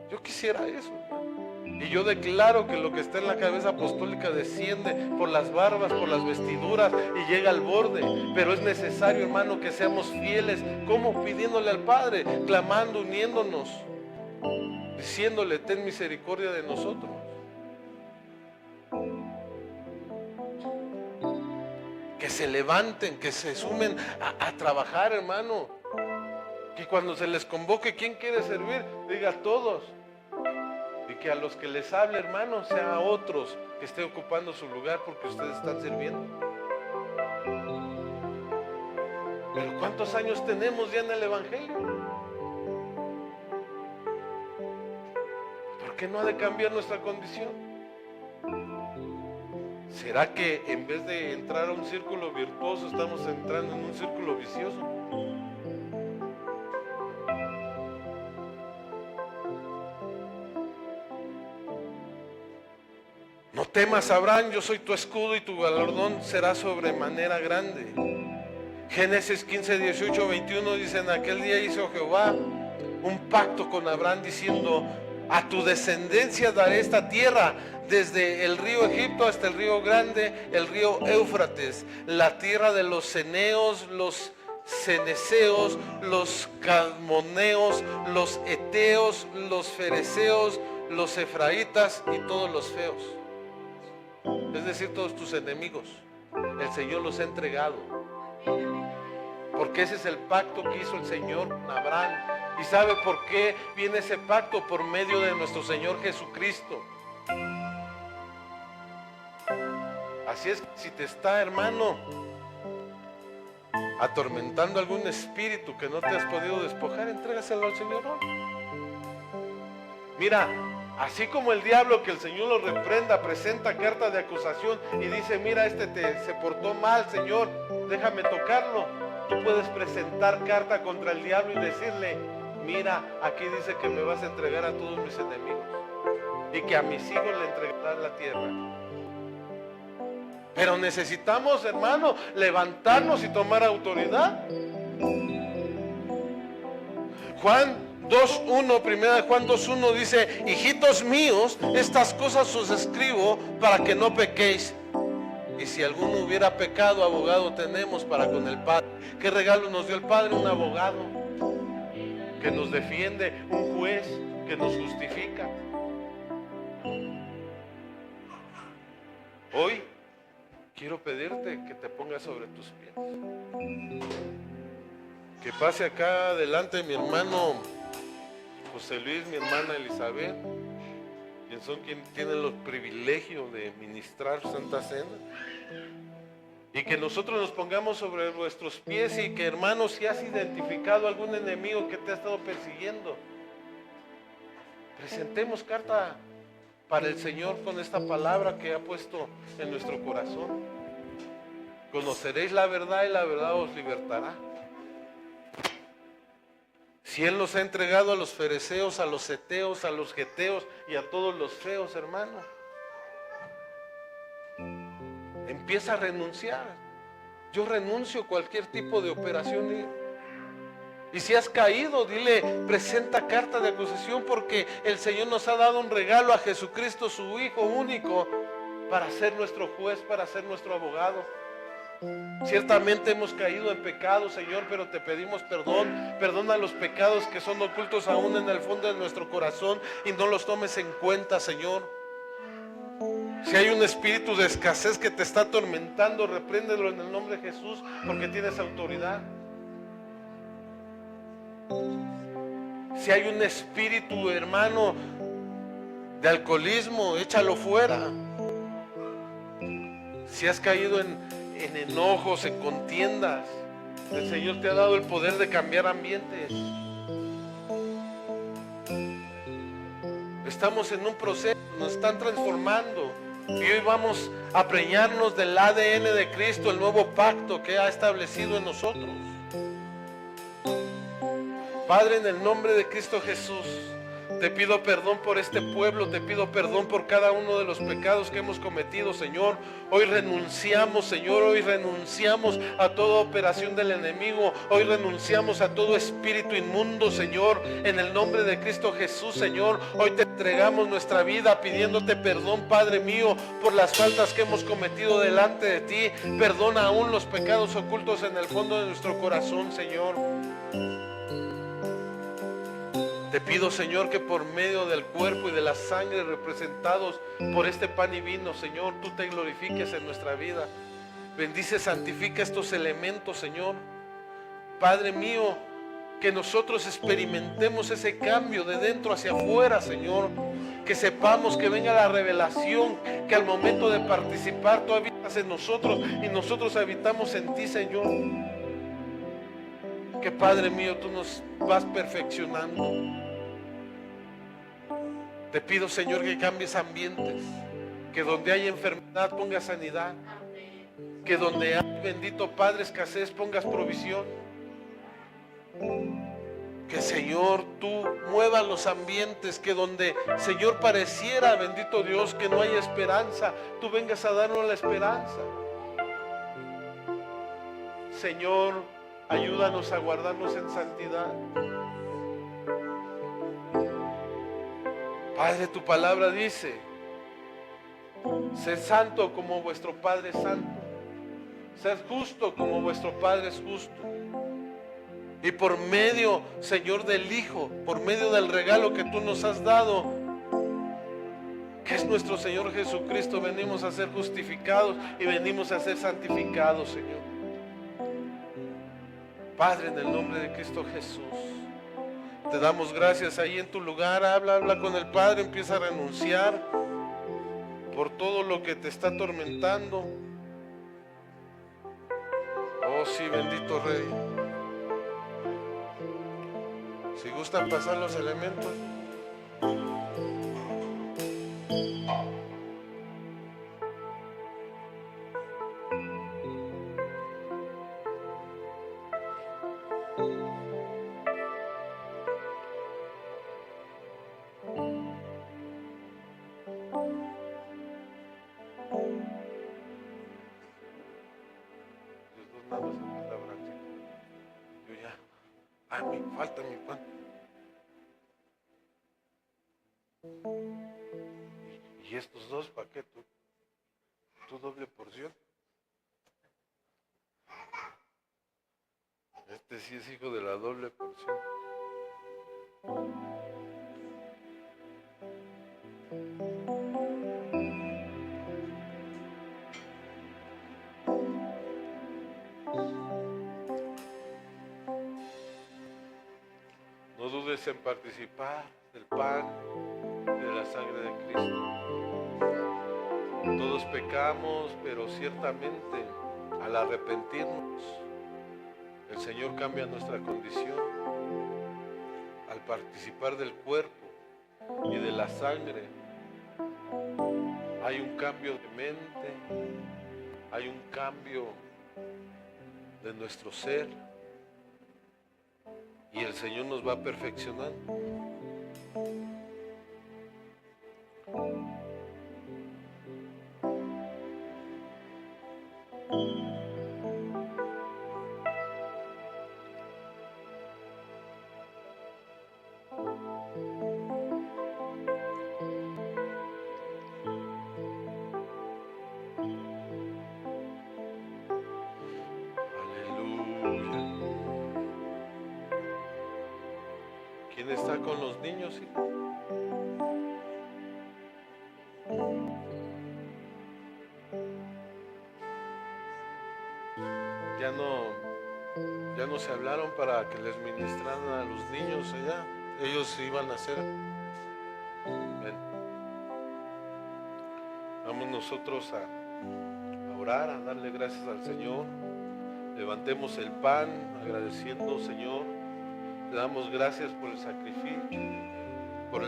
Yo quisiera eso. Y yo declaro que lo que está en la cabeza apostólica desciende por las barbas, por las vestiduras y llega al borde. Pero es necesario, hermano, que seamos fieles. ¿Cómo? Pidiéndole al Padre, clamando, uniéndonos, diciéndole: ten misericordia de nosotros. Que se levanten, que se sumen a trabajar, hermano. Que cuando se les convoque, ¿quién quiere servir? Diga: todos. Y que a los que les hable, hermano, sea a otros que estén ocupando su lugar porque ustedes están sirviendo. Pero ¿cuántos años tenemos ya en el Evangelio? ¿Por qué no ha de cambiar nuestra condición? ¿Será que en vez de entrar a un círculo virtuoso estamos entrando en un círculo vicioso? No temas, Abraham, yo soy tu escudo y tu galardón será sobremanera grande. Génesis 15, 18, 21 dice: en aquel día hizo Jehová un pacto con Abraham diciendo: a tu descendencia daré esta tierra, desde el río Egipto hasta el río grande, el río Éufrates, la tierra de los ceneos, los ceneseos, los cadmoneos, los eteos, los fereceos, los efraitas y todos los feos. Es decir, todos tus enemigos. El Señor los ha entregado. Porque ese es el pacto que hizo el Señor con Abraham. ¿Y sabe por qué viene ese pacto? Por medio de nuestro Señor Jesucristo. Así es que si te está, hermano, atormentando algún espíritu que no te has podido despojar, entrégaselo al Señor hoy. Mira, así como el diablo, que el Señor lo reprenda, presenta carta de acusación y dice: mira, se portó mal, Señor, déjame tocarlo. Tú puedes presentar carta contra el diablo y decirle: mira, aquí dice que me vas a entregar a todos mis enemigos y que a mis hijos le entregarás la tierra. Pero necesitamos, hermano, levantarnos y tomar autoridad. Juan 2.1, primera de Juan 2.1 dice: hijitos míos, estas cosas os escribo para que no pequéis. Y si alguno hubiera pecado, abogado tenemos para con el Padre. ¿Qué regalo nos dio el Padre? Un abogado que nos defiende, un juez que nos justifica. Hoy quiero pedirte que te pongas sobre tus pies. Que pase acá adelante mi hermano José Luis, mi hermana Elizabeth, quienes son quienes tienen los privilegios de ministrar Santa Cena. Y que nosotros nos pongamos sobre nuestros pies y que, hermano, si has identificado algún enemigo que te ha estado persiguiendo, presentemos carta para el Señor con esta palabra que ha puesto en nuestro corazón. Conoceréis la verdad y la verdad os libertará. Si Él nos ha entregado a los fereceos, a los heteos, a los geteos y a todos los feos, hermano, empieza a renunciar. Yo renuncio a cualquier tipo de operación. Y si has caído, dile, presenta carta de acusación, porque el Señor nos ha dado un regalo a Jesucristo, su Hijo único, para ser nuestro juez, para ser nuestro abogado. Ciertamente hemos caído en pecado, Señor, pero te pedimos perdón. Perdona los pecados que son ocultos aún en el fondo de nuestro corazón y no los tomes en cuenta, Señor. Si hay un espíritu de escasez que te está atormentando, repréndelo en el nombre de Jesús, porque tienes autoridad. Si hay un espíritu, hermano, de alcoholismo, échalo fuera. Si has caído en enojos, en contiendas, el Señor te ha dado el poder de cambiar ambientes. Estamos en un proceso, nos están transformando y hoy vamos a preñarnos del ADN de Cristo, el nuevo pacto que ha establecido en nosotros. Padre, en el nombre de Cristo Jesús, te pido perdón por este pueblo, te pido perdón por cada uno de los pecados que hemos cometido, Señor. Hoy renunciamos, Señor, hoy renunciamos a toda operación del enemigo. Hoy renunciamos a todo espíritu inmundo, Señor, en el nombre de Cristo Jesús, Señor. Hoy te entregamos nuestra vida pidiéndote perdón, Padre mío, por las faltas que hemos cometido delante de ti. Perdona aún los pecados ocultos en el fondo de nuestro corazón, Señor. Te pido, Señor, que por medio del cuerpo y de la sangre representados por este pan y vino, Señor, tú te glorifiques en nuestra vida. Bendice, santifica estos elementos, Señor. Padre mío, que nosotros experimentemos ese cambio de dentro hacia afuera, Señor. Que sepamos que venga la revelación, que al momento de participar tú habitas en nosotros y nosotros habitamos en ti, Señor. Que, Padre mío, tú nos vas perfeccionando. Te pido, Señor, que cambies ambientes, que donde hay enfermedad pongas sanidad, que donde hay, bendito Padre, escasez pongas provisión. Que, Señor, tú muevas los ambientes, que donde, Señor, pareciera, bendito Dios, que no hay esperanza, tú vengas a darnos la esperanza. Señor, ayúdanos a guardarnos en santidad. Padre, tu palabra dice, sed santo como vuestro Padre es santo, sed justo como vuestro Padre es justo. Y por medio, Señor, del Hijo, por medio del regalo que tú nos has dado, que es nuestro Señor Jesucristo, venimos a ser justificados y venimos a ser santificados, Señor. Padre, en el nombre de Cristo Jesús, te damos gracias. Ahí en tu lugar, habla con el Padre, empieza a renunciar por todo lo que te está atormentando. Oh sí, bendito Rey. Si gustan pasar los elementos. Falta mi pan. Y estos dos paquetes, tu doble porción. Este sí es hijo de la doble porción. ayudes en participar del pan, de la sangre de Cristo. Todos pecamos, pero ciertamente al arrepentirnos, el Señor cambia nuestra condición. Al participar del cuerpo y de la sangre, hay un cambio de mente, hay un cambio de nuestro ser, y el Señor nos va perfeccionando. Aleluya. ¿Quién está con los niños, hijo? Ya no se hablaron para que les ministraran a los niños allá. Ellos iban a hacer. Ven. Vamos nosotros a orar, a darle gracias al Señor. Levantemos el pan agradeciendo, Señor. Te damos gracias por el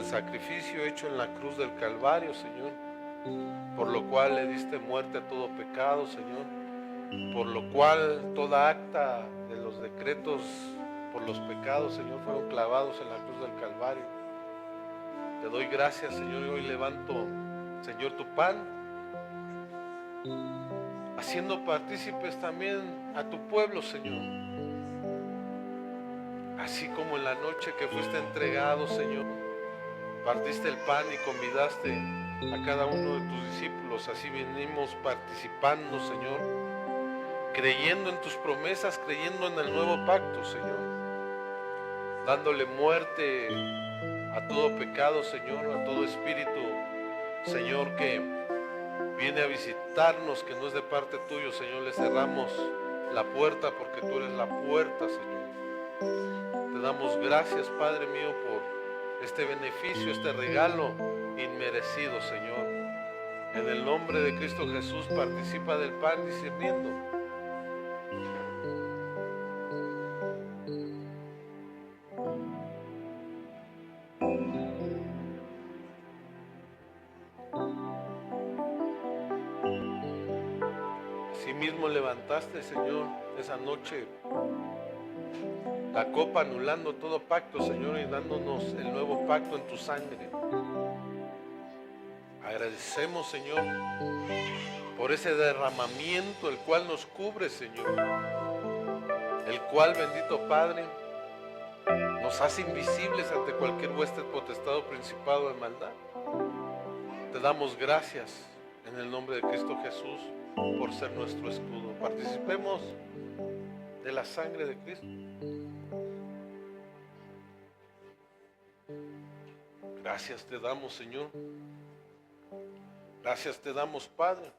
sacrificio hecho en la cruz del Calvario, Señor, por lo cual le diste muerte a todo pecado, Señor, por lo cual toda acta de los decretos por los pecados, Señor, fueron clavados en la cruz del Calvario. Te doy gracias, Señor, y hoy levanto, Señor, tu pan, haciendo partícipes también a tu pueblo, Señor. Así como en la noche que fuiste entregado, Señor, partiste el pan y convidaste a cada uno de tus discípulos, así venimos participando, Señor, creyendo en tus promesas, creyendo en el nuevo pacto, Señor, dándole muerte a todo pecado, Señor, a todo espíritu, Señor, que viene a visitarnos, que no es de parte tuyo, Señor. Le cerramos la puerta porque tú eres la puerta, Señor. Te damos gracias, Padre mío, por este beneficio, este regalo inmerecido, Señor. En el nombre de Cristo Jesús, participa del pan discerniendo. Asimismo levantaste, Señor, esa noche la copa, anulando todo pacto, Señor, y dándonos el nuevo pacto en tu sangre. Agradecemos, Señor, por ese derramamiento, el cual nos cubre, Señor, el cual, bendito Padre, nos hace invisibles ante cualquier hueste, potestad o principado de maldad. Te damos gracias en el nombre de Cristo Jesús por ser nuestro escudo. Participemos de la sangre de Cristo. Gracias te damos, Señor. Gracias te damos, Padre,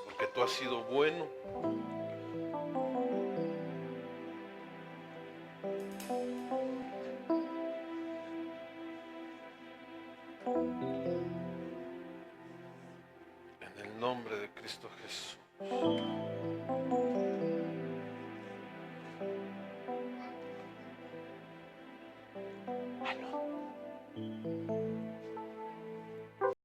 porque tú has sido bueno. En el nombre de Cristo Jesús.